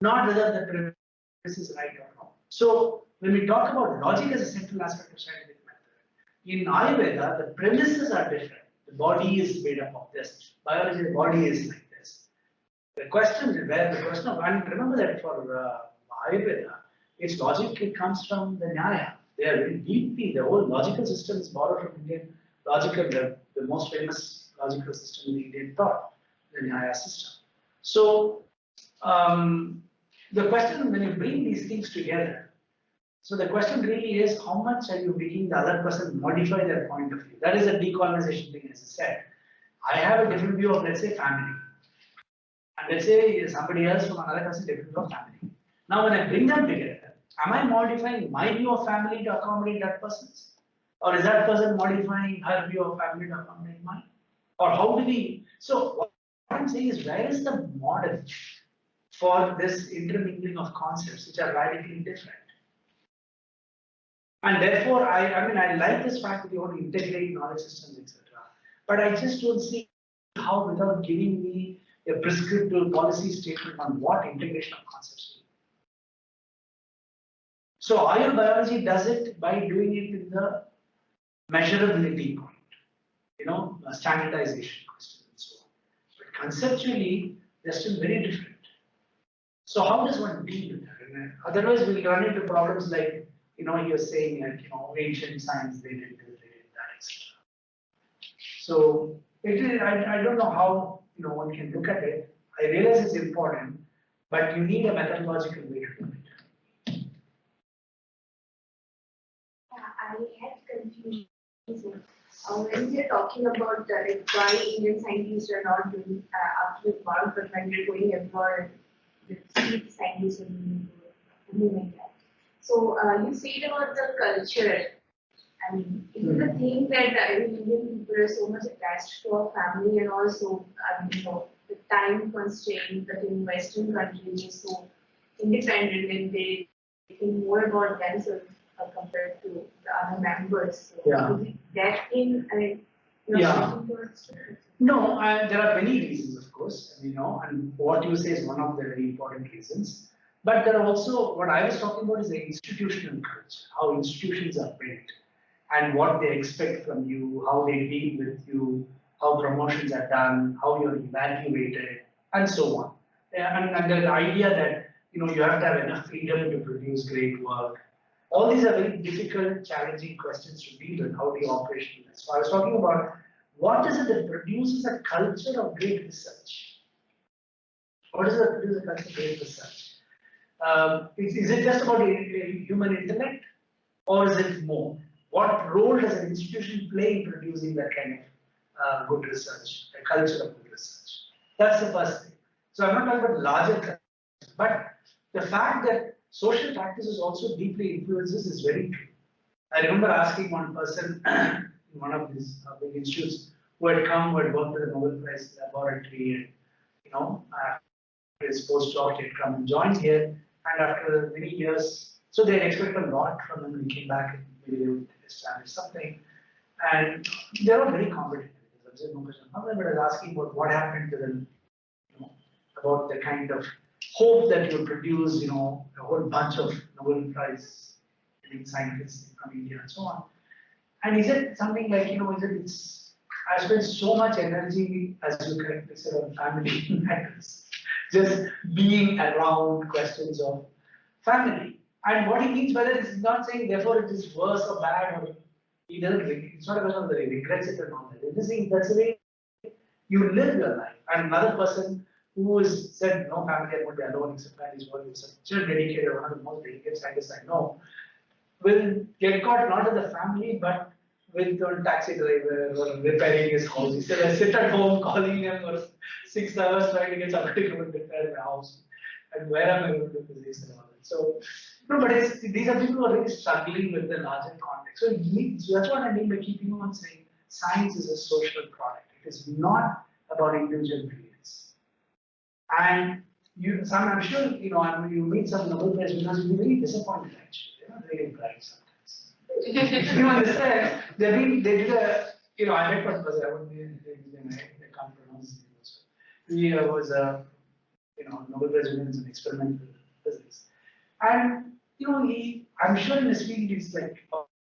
not whether the premise is right or wrong. So when we talk about logic as a central aspect of scientific method, in Ayurveda, the premises are different. The body is made up of this. Biology, the body is like this. The question of, and remember that for Ayurveda, its logic, it comes from the Nyaya. They are very deeply, the whole logical system is borrowed from Indian logical, the most famous logical system in the Indian thought, the Nyaya system. So, the question when you bring these things together, so the question really is how much are you making the other person modify their point of view? That is a decolonization thing, as I said. I have a different view of, let's say, family. And let's say somebody else from another country different view of family. Now, when I bring them together, am I modifying my view of family to accommodate that person's? Or is that person modifying her view of family to accommodate mine? Or how do we? So, what I'm saying is, where is the model for this intermingling of concepts which are radically different? And therefore, I like this fact that you want to integrate knowledge systems, etc. But I just don't see how, without giving me a prescriptive policy statement on what integration of concepts mean. So Ayurbiology does it by doing it in the measurability point, standardization questions and so on. But conceptually, they're still very different. So how does one deal with that? Otherwise, we'll run into problems like, you're saying like, ancient science, they did this, they did that, etc. So I don't know how one can look at it. I realize it's important, but you need a methodological way to do it. I had confusion. When we are talking about why Indian scientists are not doing up to the mark, but when we're going abroad, the scientists are doing like that. So you said about the culture. I mean, is it the thing that Indian people are so much attached to our family and also, the time constraint that in Western countries is so independent and they think more about themselves compared to the other members. So is it that thing? No, there are many reasons, of course, and what you say is one of the very important reasons. But there are also, what I was talking about is the institutional culture, how institutions are built and what they expect from you, how they deal with you, how promotions are done, how you're evaluated, and so on. And the idea that you have to have enough freedom to produce great work. All these are very difficult, challenging questions to deal with. How do you operationalize? So I was talking about what is it that produces a culture of great research? What is it that produces a culture of great research? Is it just about human intellect, or is it more? What role does an institution play in producing that kind of good research, a culture of good research? That's the first thing. So I'm not talking about larger concepts, but the fact that social practices also deeply influences is very true. I remember asking one person in one of these big institutes who had worked at the Nobel Prize laboratory, and after his postdoc, he had come and joined here, and after many years, so they expected a lot from him, and he came back and maybe they would establish something, and they were very competent. There's no question about it, but I was asking about what happened to them, about the kind of hope that you produce, a whole bunch of Nobel Prize scientists from India and so on. And he said something like, I spent so much energy, as you correctly said, on family matters, just being around questions of family. And what he means by that is not saying therefore it is worse or bad, or he doesn't. It's not a question of that he regrets it or not. He's saying that's the way you live your life. And another person who has said, no family, I would be alone except that his work is such a dedicated, one of the most dedicated scientists I know, will get caught not as a family, but with a taxi driver or repairing his house. He said, I sit at home calling him for 6 hours trying to get somebody to come and repair my house. And where am I going to do this and all that? So, but these are people who are really struggling with the larger context. So that's what I mean by keeping on saying science is a social product. It is not about individual brilliance. And I'm sure, you meet some Nobel Prize winners, you'll be very disappointed actually. They're not really bright sometimes. You understand? They did I met one person, I wouldn't be I can't pronounce his name also. He was a, Nobel Prize winner in experimental physics. And, I'm sure in his field, he's like,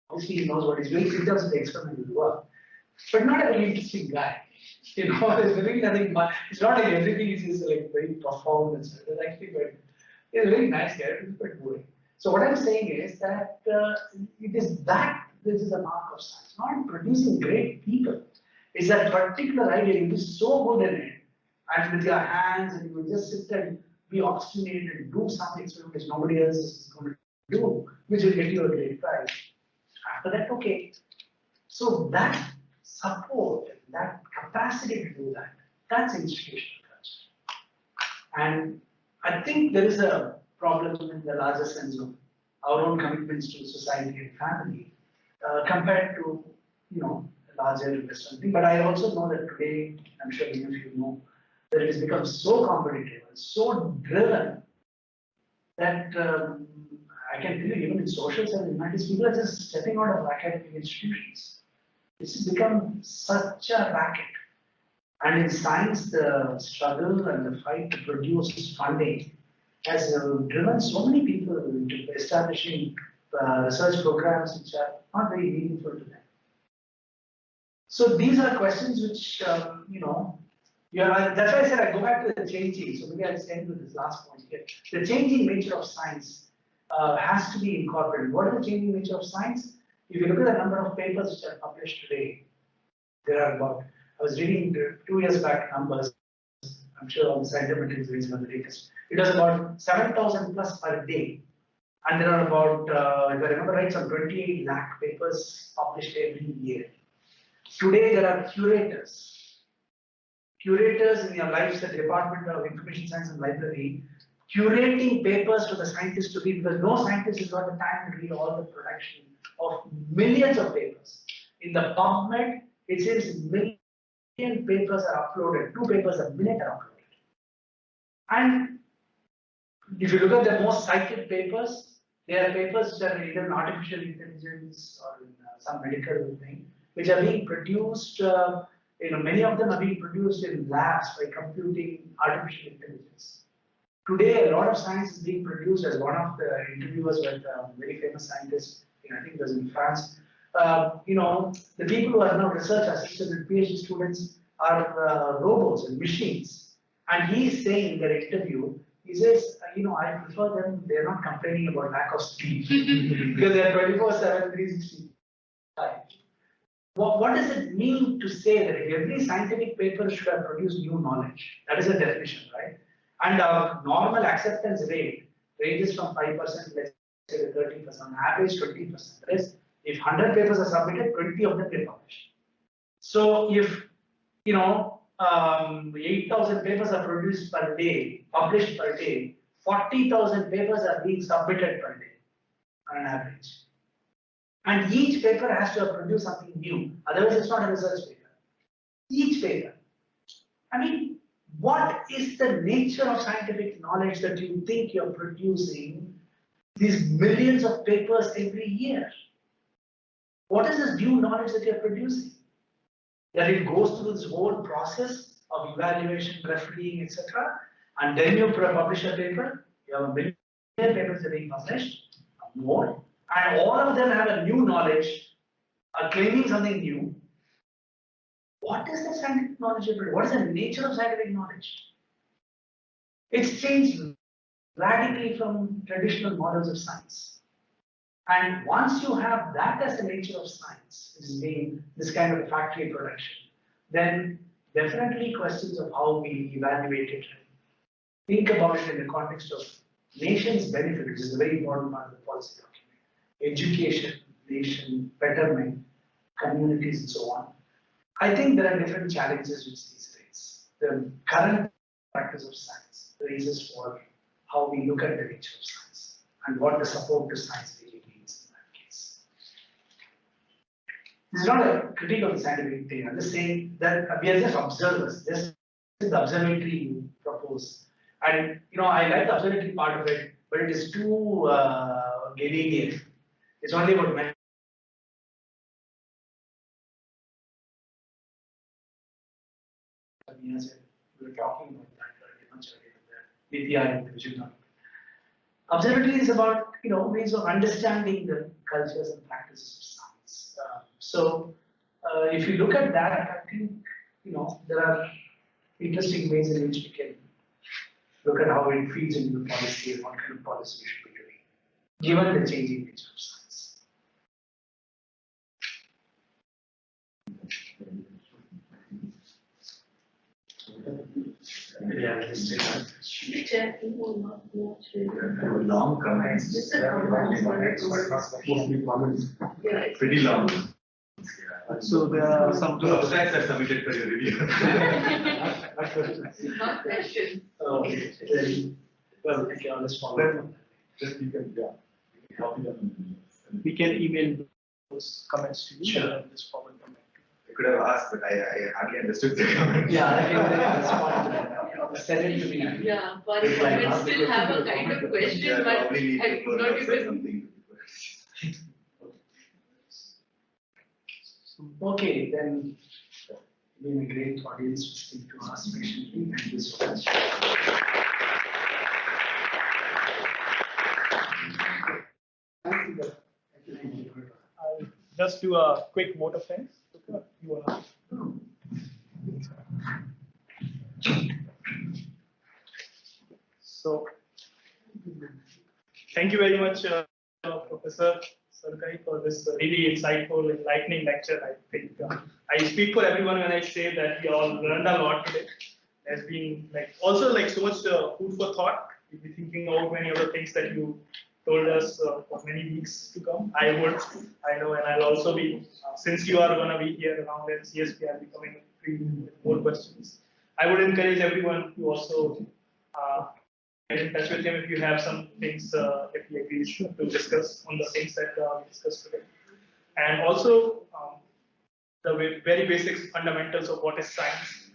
obviously he knows what he's doing in terms of the experimental work, but not a very interesting guy. There's really nothing much. It's not like everything is like very profound and stuff. It's actually he's a very nice guy, it's quite boring. So what I'm saying is that this is a mark of science, not producing great people. It's that particular idea, you be so good in it, and with your hands, and you will just sit and be obstinate and do something which nobody else is going to do, which will get you a great prize. After that, okay. So that support, that capacity to do that, that's institutional culture. And I think there is a problem in the larger sense of our own commitments to society and family compared to, a larger Western thing. But I also know that today, I'm sure many of you know, that it has become so competitive and so driven that I can feel even in social science, people are just stepping out of academic institutions. It's become such a racket. And in science, the struggle and the fight to produce funding has driven so many people into establishing research programs which are not very meaningful to them. So these are questions which, that's why I said I go back to the changing. So maybe I'll end with this last point here. The changing nature of science has to be incorporated. What is the changing nature of science? If you look at the number of papers which are published today, there are about, I was reading 2 years back numbers, I'm sure all the scientific is one of the latest. It was about 7,000 plus per day. And there are about, if I remember right, some 28 lakh papers published every year. Today there are curators. Curators in your lives, the Department of Information Science and Library, curating papers for the scientists to read, because no scientist has got the time to read all the production of millions of papers. In the PubMed, it says million papers are uploaded, 2 papers a minute are uploaded. And if you look at the most cited papers, they are papers which are either in artificial intelligence or in some medical thing, which are being produced, many of them are being produced in labs by computing artificial intelligence. Today, a lot of science is being produced, as one of the interviewers with a very famous scientist, I think it was in France. The people who are now research assistants and PhD students are robots and machines. And he is saying in their interview, he says, I prefer them, they're not complaining about lack of sleep because they are 24/7, 365. What does it mean to say that every scientific paper should have produced new knowledge? That is a definition, right? And our normal acceptance rate ranges from 5%, let's say 30%, on average 20%. That is, if 100 papers are submitted, 20 of them get published. So if, 8,000 papers are produced per day, published per day, 40,000 papers are being submitted per day on an average. And each paper has to produce something new, otherwise it's not a research paper. Each paper. I mean, what is the nature of scientific knowledge that you think you're producing these millions of papers every year? What is this new knowledge that you're producing? That it goes through this whole process of evaluation, refereeing, etc. And then you publish a paper, you have a million papers that are being published, more, and all of them have a new knowledge, are claiming something new. What is the scientific knowledge? What is the nature of scientific knowledge? It's changed radically from traditional models of science. And once you have that as the nature of science, which is being this kind of factory production, then definitely questions of how we evaluate it, think about it in the context of nation's benefit, which is a very important part of the policy document, education, nation, betterment, communities, and so on. I think there are different challenges which these raise. The current practice of science raises for how we look at the nature of science and what the support to science really means in that case. This is not a critique of the scientific thing. I'm just saying that we are just observers. Just the observatory you propose. And I like the observatory part of it, but it is too Galenian. It's only about we were talking about that very much earlier in the vision. Observatory is about ways of understanding the cultures and practices of science. If you look at that, I think there are interesting ways in which we can look at how it feeds into the policy and what kind of policy we should be doing, given the changing nature of science. Long comments. Just a comment. Mostly comments. Pretty long. So there are some Two abstracts are submitted for your review. Not questions. Okay. Well, we can always follow. Just you can, copy them. we can email those comments to you and just forward them back to you. I could have asked, but I hardly understood the comment. Yeah, I can respond to that. Send it to me. Yeah, but we still have a kind of question, Yeah, but probably need I to could put not outside even. something. Okay, then it's been a great audience to speak to us patiently. Thank you so much. I'll just do a quick vote of thanks. You are. So, thank you very much, Professor Sarukkai, for this really insightful, enlightening lecture. I think I speak for everyone when I say that we all learned a lot today. There's been also so much food for thought. We'll be thinking about many other things that you told us for many weeks to come. I know, and I'll also be, since you are going to be here around at CSP, I'll be coming free with more questions. I would encourage everyone to also get in touch with him if you have some things, if he agrees to discuss on the things that we discussed today. And also the very basic fundamentals of what is science,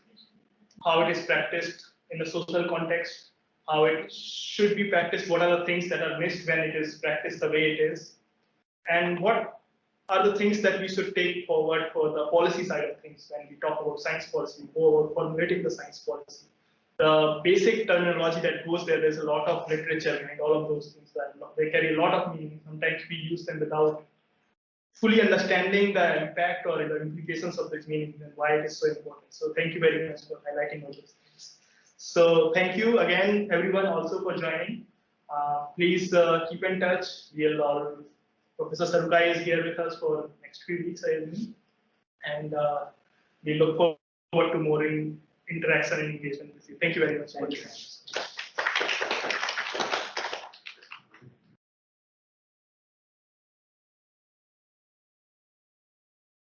how it is practiced in the social context, how it should be practiced, what are the things that are missed when it is practiced the way it is, and what are the things that we should take forward for the policy side of things when we talk about science policy, go about formulating the science policy. The basic terminology that goes there, there's a lot of literature behind all of those things. That they carry a lot of meaning. Sometimes we use them without fully understanding the impact or the implications of this meaning and why it is so important. So thank you very much for highlighting all those things. So thank you again, everyone, also for joining. Please keep in touch. Professor Sarukkai is here with us for next few weeks, I believe, and we look forward to more interaction and engagement with you. Thank you very much for joining us.